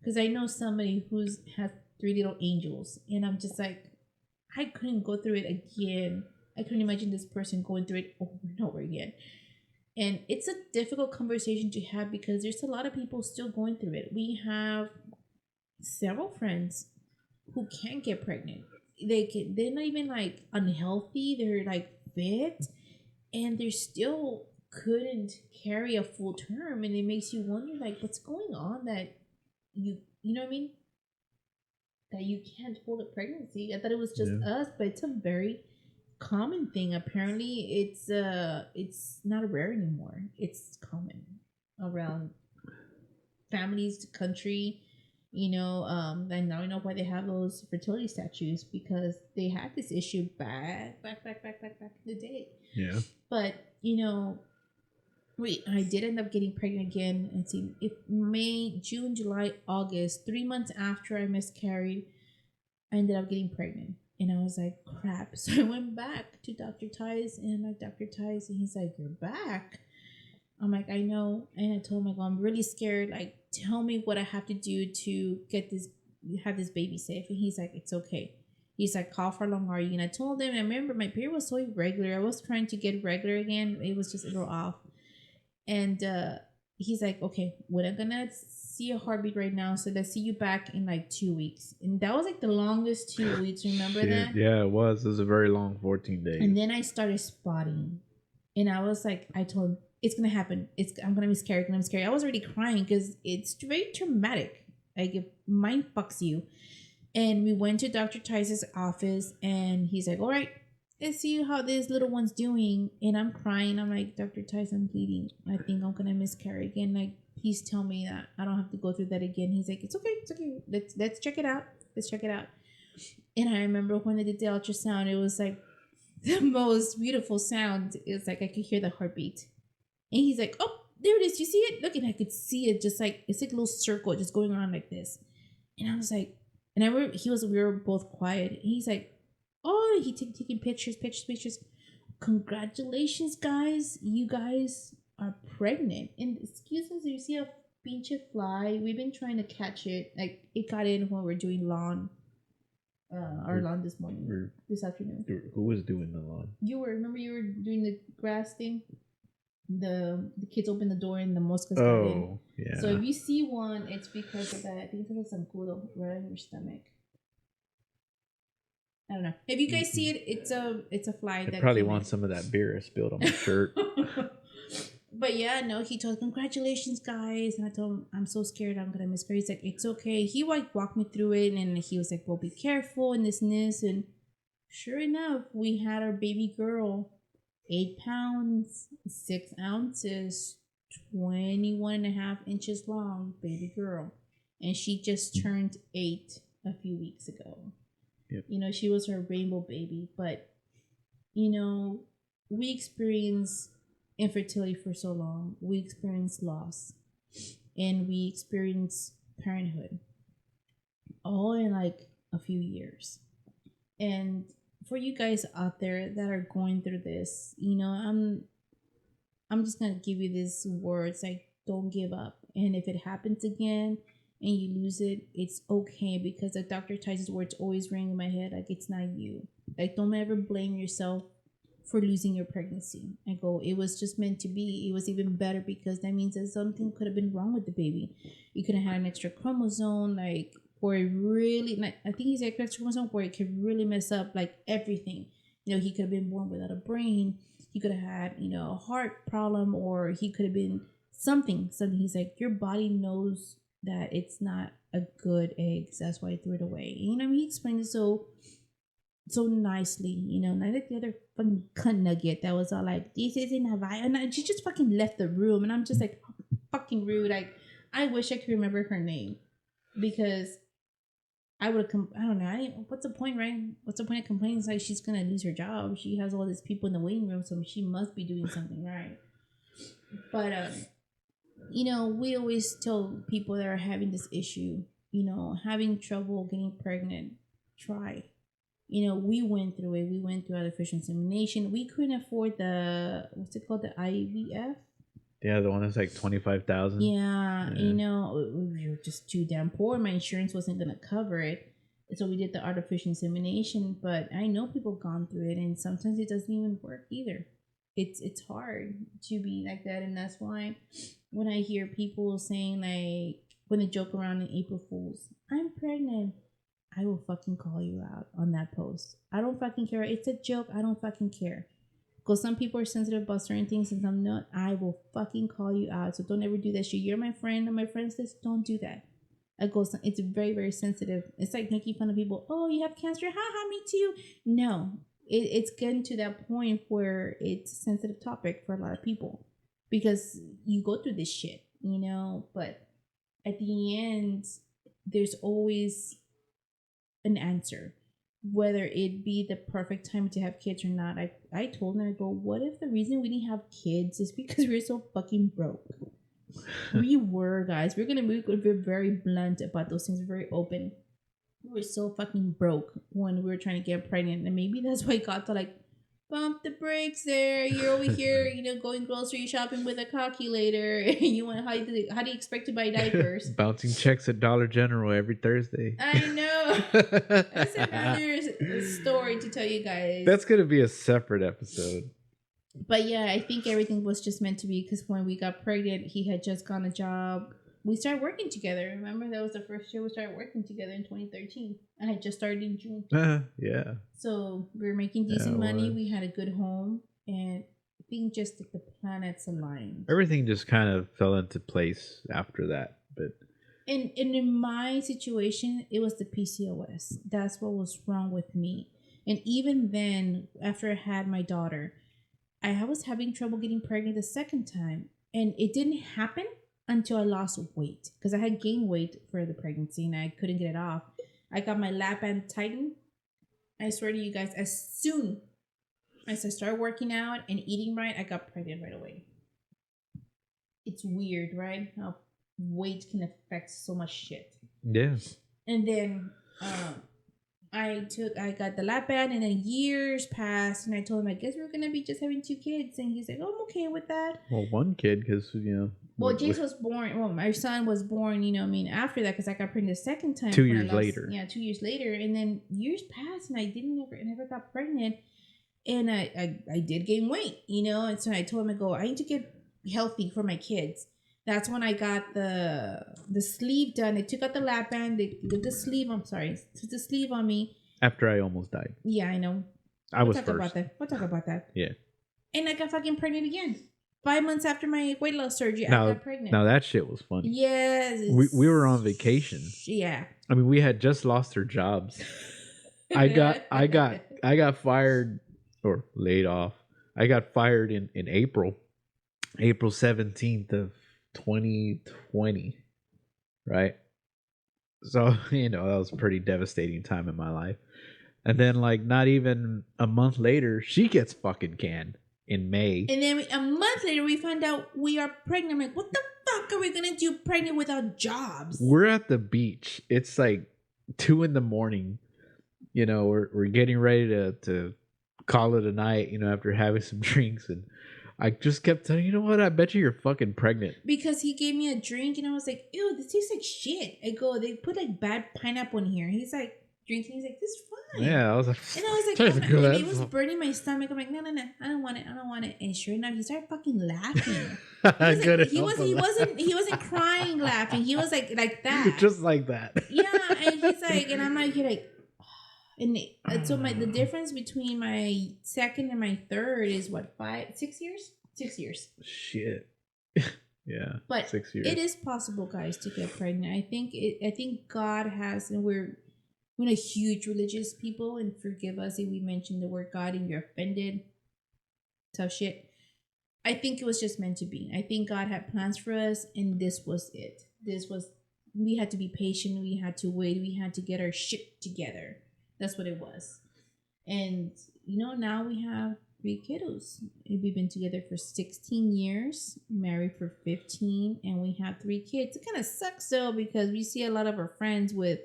Because I know somebody who's has 3 little angels. And I'm just like, I couldn't go through it again. I couldn't imagine this person going through it over and over again. And it's a difficult conversation to have because there's a lot of people still going through it. We have several friends who can't get pregnant. they're not even like unhealthy. They're like fit, and they still couldn't carry a full term, and it makes you wonder like what's going on that you know what I mean, that you can't hold a pregnancy. I thought it was just Yeah. us, but it's a very common thing. Apparently, it's not rare anymore. It's common around families, country. And now I know why they have those fertility statues, because they had this issue back in the day. Yeah. But I did end up getting pregnant again. And see, if May, June, July, August, 3 months after I miscarried, I ended up getting pregnant. And I was like, crap. So I went back to Dr. Tice, and I'm like, Dr. Tice, and he's like, you're back. I'm like, I know. And I told him, like, I'm really scared. Like, tell me what I have to do to have this baby safe. And he's like, it's okay. He's like, how far along are you? And I told him, I remember my period was so irregular. I was trying to get regular again. It was just a little off. And he's like, okay, we're not gonna see a heartbeat right now, so let's see you back in like 2 weeks. And that was like the longest 2 weeks. Remember Shit. that? Yeah, it was. It was a very long 14 days. And then I started spotting, and I was like, I told him, it's gonna happen. I'm gonna miscarry. I was already crying because it's very traumatic. Like, it mind fucks you. And we went to Dr. Tice's office, and he's like, all right, let's see how this little one's doing. And I'm crying. I'm like, Dr. Tice, I'm bleeding. I think I'm gonna miscarry again. Like, please tell me that I don't have to go through that again. He's like, it's okay. Let's check it out. And I remember when they did the ultrasound, it was like the most beautiful sound. It was like I could hear the heartbeat. And he's like, oh, there it is. You see it? Look, and I could see it, just like, it's like a little circle just going around like this. And I was like, and we were both quiet. And he's like, oh, he taking pictures. Congratulations, guys. You guys are pregnant. And excuse us, you see a pinche fly? We've been trying to catch it. Like, it got in when we are doing our lawn this afternoon. Who was doing the lawn? Remember you were doing the grass thing? The kids opened the door and the moscas got in. Oh, yeah. So if you see one, it's because of that. I think it's a zancudo right on your stomach. I don't know. If you guys see it, it's a fly. I probably want some of that beer I spilled on my shirt. But yeah, no, he told, congratulations, guys. And I told him, I'm so scared I'm going to miscarry. He's like, it's okay. He like walked me through it, and he was like, well, be careful and this and this. And sure enough, we had our baby girl, 8 pounds, 6 ounces, 21.5 inches long, baby girl. And she just turned 8 a few weeks ago. Yep. She was her rainbow baby. But, we experienced infertility for so long. We experienced loss, and we experienced parenthood all in like a few years. And for you guys out there that are going through this, I'm just gonna give you these words, like, don't give up. And if it happens again and you lose it, it's okay, because the Dr. Tice's words always ring in my head, like, it's not you. Like, don't ever blame yourself for losing your pregnancy. I go, it was just meant to be. It was even better, because that means that something could have been wrong with the baby. You could have had an extra chromosome, like, or it really, like, I think he's an extra chromosome where it could really mess up like everything. He could have been born without a brain. He could have had, a heart problem, or he could have been something. He's like, your body knows that it's not a good egg, so that's why I threw it away. He explained it so nicely, not like the other fucking cunt nugget that was all like, this isn't a vibe. And she just fucking left the room, and I'm just like, fucking rude. Like, I wish I could remember her name, because I would have I don't know. What's the point, right? What's the point of complaining? It's like, she's gonna lose her job. She has all these people in the waiting room, so she must be doing something right. But we always tell people that are having this issue, having trouble getting pregnant, try. We went through it. We went through artificial insemination. We couldn't afford what's it called? The IVF? Yeah, the one that's like 25,000. Yeah, we were just too damn poor. My insurance wasn't going to cover it. So we did the artificial insemination. But I know people gone through it, and sometimes it doesn't even work either. It's hard to be like that. And that's why when I hear people saying, like, when they joke around in April Fools, I'm pregnant. I will fucking call you out on that post. I don't fucking care. It's a joke. I don't fucking care. Because some people are sensitive about certain things and some not. I will fucking call you out. So don't ever do that shit. You're my friend and my friend says, don't do that. I go, it's very, very sensitive. It's like making fun of people. Oh, you have cancer? Haha, me too. No, it's getting to that point where it's a sensitive topic for a lot of people because you go through this shit, you know, but at the end, there's always an answer, whether it be the perfect time to have kids or not. I told him, I go, what if the reason we didn't have kids is because we're so fucking broke? We were, guys. We're very blunt about those things, very open. We were so fucking broke when we were trying to get pregnant, and maybe that's why God thought like, bump the brakes there. You're over here, you know, going grocery shopping with a calculator, and you want how do you expect to buy diapers? Bouncing checks at Dollar General every Thursday. I know. That's another story to tell you guys. That's gonna be a separate episode. But yeah, I think everything was just meant to be because when we got pregnant, he had just gotten a job. We started working together. Remember, that was the first year we started working together in 2013. I had just started in June. Yeah. So we were making decent money. We had a good home. And I think just the planets aligned. Everything just kind of fell into place after that. But and in my situation, it was the PCOS. That's what was wrong with me. And even then, after I had my daughter, I was having trouble getting pregnant the second time. And it didn't happen until I lost weight. Because I had gained weight for the pregnancy and I couldn't get it off. I got my lap band tightened. I swear to you guys, as soon as I started working out and eating right, I got pregnant right away. It's weird, right? How weight can affect so much shit. Yeah. And then I got the lap band, and then years passed, and I told him, I guess we're gonna be just having 2 kids, and he's like, oh, I'm okay with that. Well, 1 kid, because Well, Jace was born. Well, my son was born. You know, I mean, after that, because I got pregnant the second time. 2 years later. Yeah, 2 years later, and then years passed, and I never got pregnant, and I did gain weight, you know, and so I told him, I go, I need to get healthy for my kids. That's when I got the sleeve done. They took out the lap band. They did the sleeve. I'm sorry, took the sleeve on me. After I almost died. Yeah, I know. We'll talk about that. We'll talk about that. Yeah. And I got fucking pregnant again. 5 months after my weight loss surgery, I got pregnant. Now that shit was funny. Yes. We were on vacation. Yeah. I mean, we had just lost our jobs. I got fired or laid off. I got fired in April 17th of 2020. Right? So, you know, that was a pretty devastating time in my life. And then, like, not even a month later, she gets fucking canned in May. And then a month later, we find out we are pregnant. I'm like, what the fuck are we going to do pregnant without jobs? We're at the beach. It's like 2 a.m. You know, we're getting ready to call it a night, you know, after having some drinks. And I just kept telling, you know what? I bet you're fucking pregnant. Because he gave me a drink and I was like, ew, this tastes like shit. I go, they put like bad pineapple in here. He's like, drinking. He's like, this is fine. Yeah, I was like, and I was like, and it was burning my stomach. I'm like, no, I don't want it. And sure enough, he started fucking laughing. He wasn't crying laughing. He was like that. Just like that. Yeah, and he's like, and I'm like, you're like, and so the difference between my second and my third is what, 6 years? 6 years. Shit. Yeah. But 6 years. It is possible, guys, to get pregnant. I think God has, and we're a huge religious people, and forgive us if we mention the word God and you're offended. Tough shit. I think it was just meant to be. I think God had plans for us, and this was it. We had to be patient. We had to wait. We had to get our shit together. That's what it was. And, you know, now we have 3 kiddos. We've been together for 16 years, married for 15, and we have 3 kids. It kind of sucks, though, because we see a lot of our friends with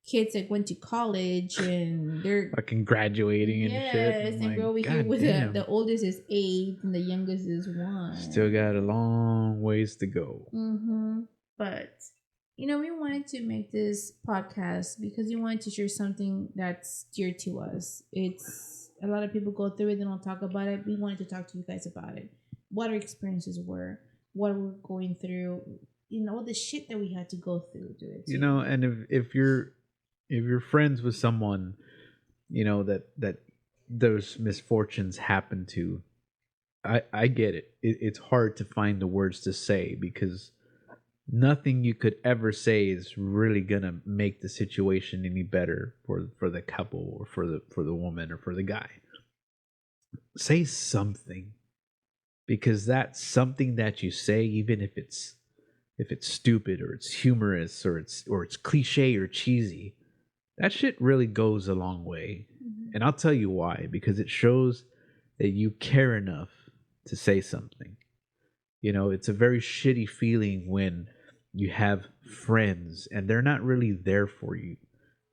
kids that went to college and they're fucking graduating and shit. Yes, and we're over here with the oldest is 8 and the youngest is 1. Still got a long ways to go. But, you know, we wanted to make this podcast because we wanted to share something that's dear to us. It's a lot of people go through it, they don't talk about it. We wanted to talk to you guys about it. What our experiences were, what we're going through, you know, the shit that we had to go through to it. You know, and if you're if you're friends with someone, that those misfortunes happen to, I get it. It's hard to find the words to say because nothing you could ever say is really gonna make the situation any better for the couple or for the woman or for the guy. Say something, because that's something that you say, even if it's stupid or it's humorous or it's cliche or cheesy, that shit really goes a long way. Mhm. And I'll tell you why, because it shows that you care enough to say something. It's a very shitty feeling when you have friends and they're not really there for you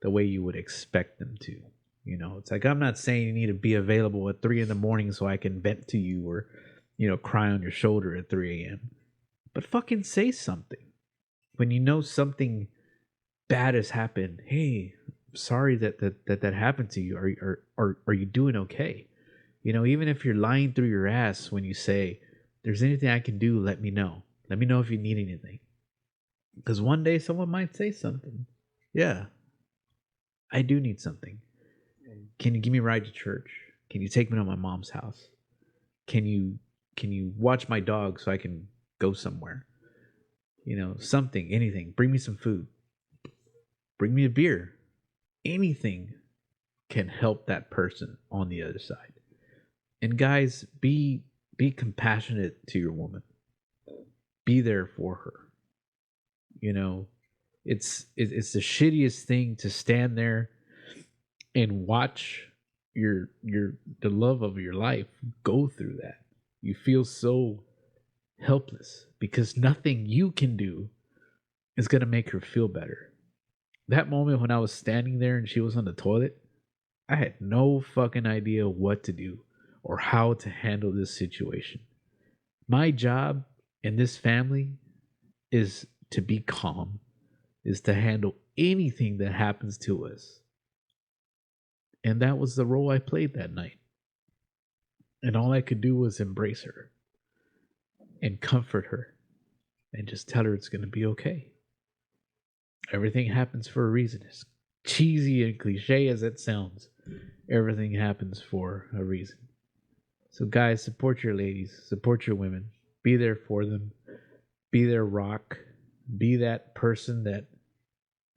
the way you would expect them to. It's like, I'm not saying you need to be available at 3 in the morning so I can vent to you or, cry on your shoulder at 3 a.m. But fucking say something. When you know something bad has happened, hey, sorry that happened to you. Are you doing okay? Even if you're lying through your ass when you say, there's anything I can do, let me know. Let me know if you need anything. Because one day someone might say something. Yeah, I do need something. Can you give me a ride to church? Can you take me to my mom's house? Can you watch my dog so I can go somewhere? Something, anything. Bring me some food. Bring me a beer. Anything can help that person on the other side. And guys, be compassionate to your woman. Be there for her. You know, it's the shittiest thing to stand there and watch your the love of your life go through that. You feel so helpless because nothing you can do is going to make her feel better. That moment when I was standing there and she was on the toilet, I had no fucking idea what to do or how to handle this situation. My job in this family is to be calm, is to handle anything that happens to us. And that was the role I played that night. And all I could do was embrace her and comfort her and just tell her it's going to be okay. Everything happens for a reason. As cheesy and cliche as it sounds, everything happens for a reason. So, guys, support your ladies, support your women, be there for them, be their rock, be that person that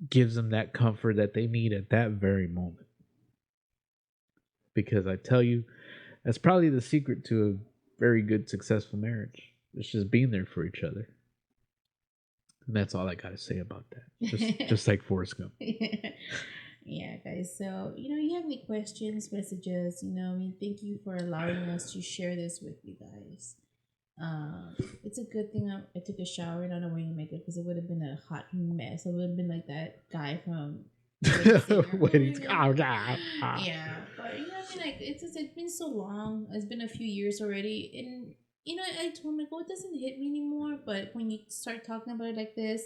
gives them that comfort that they need at that very moment. Because I tell you, that's probably the secret to a very good, successful marriage. It's just being there for each other. And that's all I got to say about that. Just like Forrest Gump. Yeah, guys. So, you have any questions, messages, thank you for allowing us to share this with you guys. It's a good thing I took a shower and I don't wearing makeup because it would have been a hot mess. It would have been like that guy from Weddings. Oh, yeah, but like it's been so long. It's been a few years already, and I told him like, oh, it doesn't hit me anymore. But when you start talking about it like this,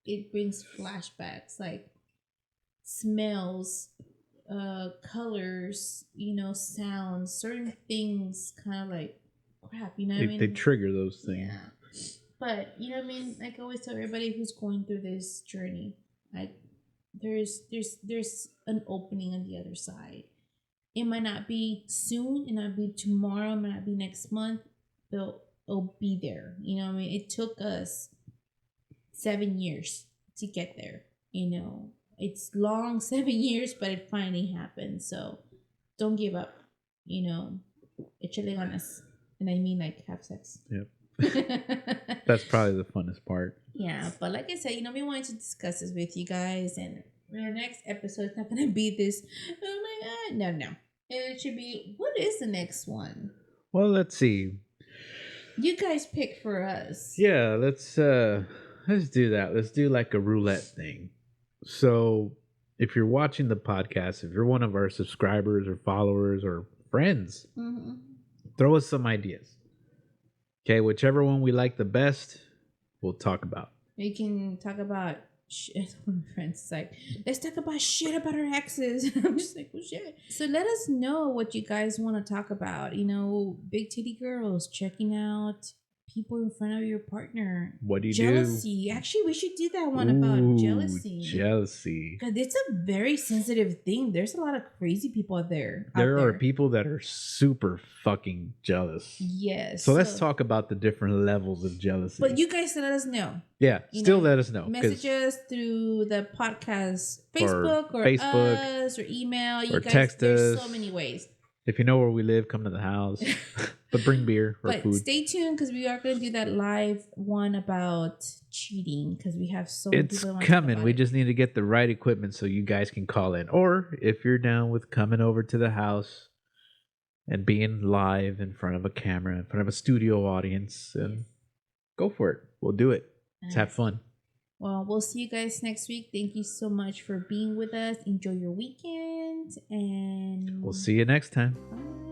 it brings flashbacks, like smells, colors, sounds, certain things, kind of like crap. You know what I They mean? trigger those things. Yeah. But you know what I mean? Like I always tell everybody who's going through this journey, like there's an opening on the other side. It might not be soon, it might not be tomorrow, it might not be next month, but it'll be there. You know what I mean? It took us 7 years to get there. It's long 7 years, but it finally happened. So don't give up. Échale ganas. And I mean like have sex. Yep. That's probably the funnest part. Yeah, but like I said, we wanted to discuss this with you guys, and the next episode is not gonna be this. Oh my god, no. It should be. What is the next one? Well, let's see. You guys pick for us. Yeah, let's do that. Let's do like a roulette thing. So, if you're watching the podcast, if you're one of our subscribers or followers or friends, throw us some ideas. Okay, whichever one we like the best, we'll talk about. We can talk about shit. One of my friends is like, let's talk about shit about our exes. I'm just like, well, shit. So let us know what you guys want to talk about. Big titty girls checking out people in front of your partner. What do you Jealousy. Actually, we should do that one do? about Ooh, jealousy. Jealousy. Because it's a very sensitive thing. There's a lot of crazy people out there. There are people that are super fucking jealous. Yes. So let's talk about the different levels of jealousy. But you guys let us know. Yeah, let us know. Message us through the podcast Facebook or us or email. You or guys, text there's us. so many ways. If you know where we live, come to the house. But bring beer or but food. Stay tuned because we are going to do that live one about cheating because we have so many people. It's coming. We just need to get the right equipment so you guys can call in. Or if you're down with coming over to the house and being live in front of a camera, in front of a studio audience, and go for it. We'll do it. Let's have fun. Well, we'll see you guys next week. Thank you so much for being with us. Enjoy your weekend, and we'll see you next time. Bye.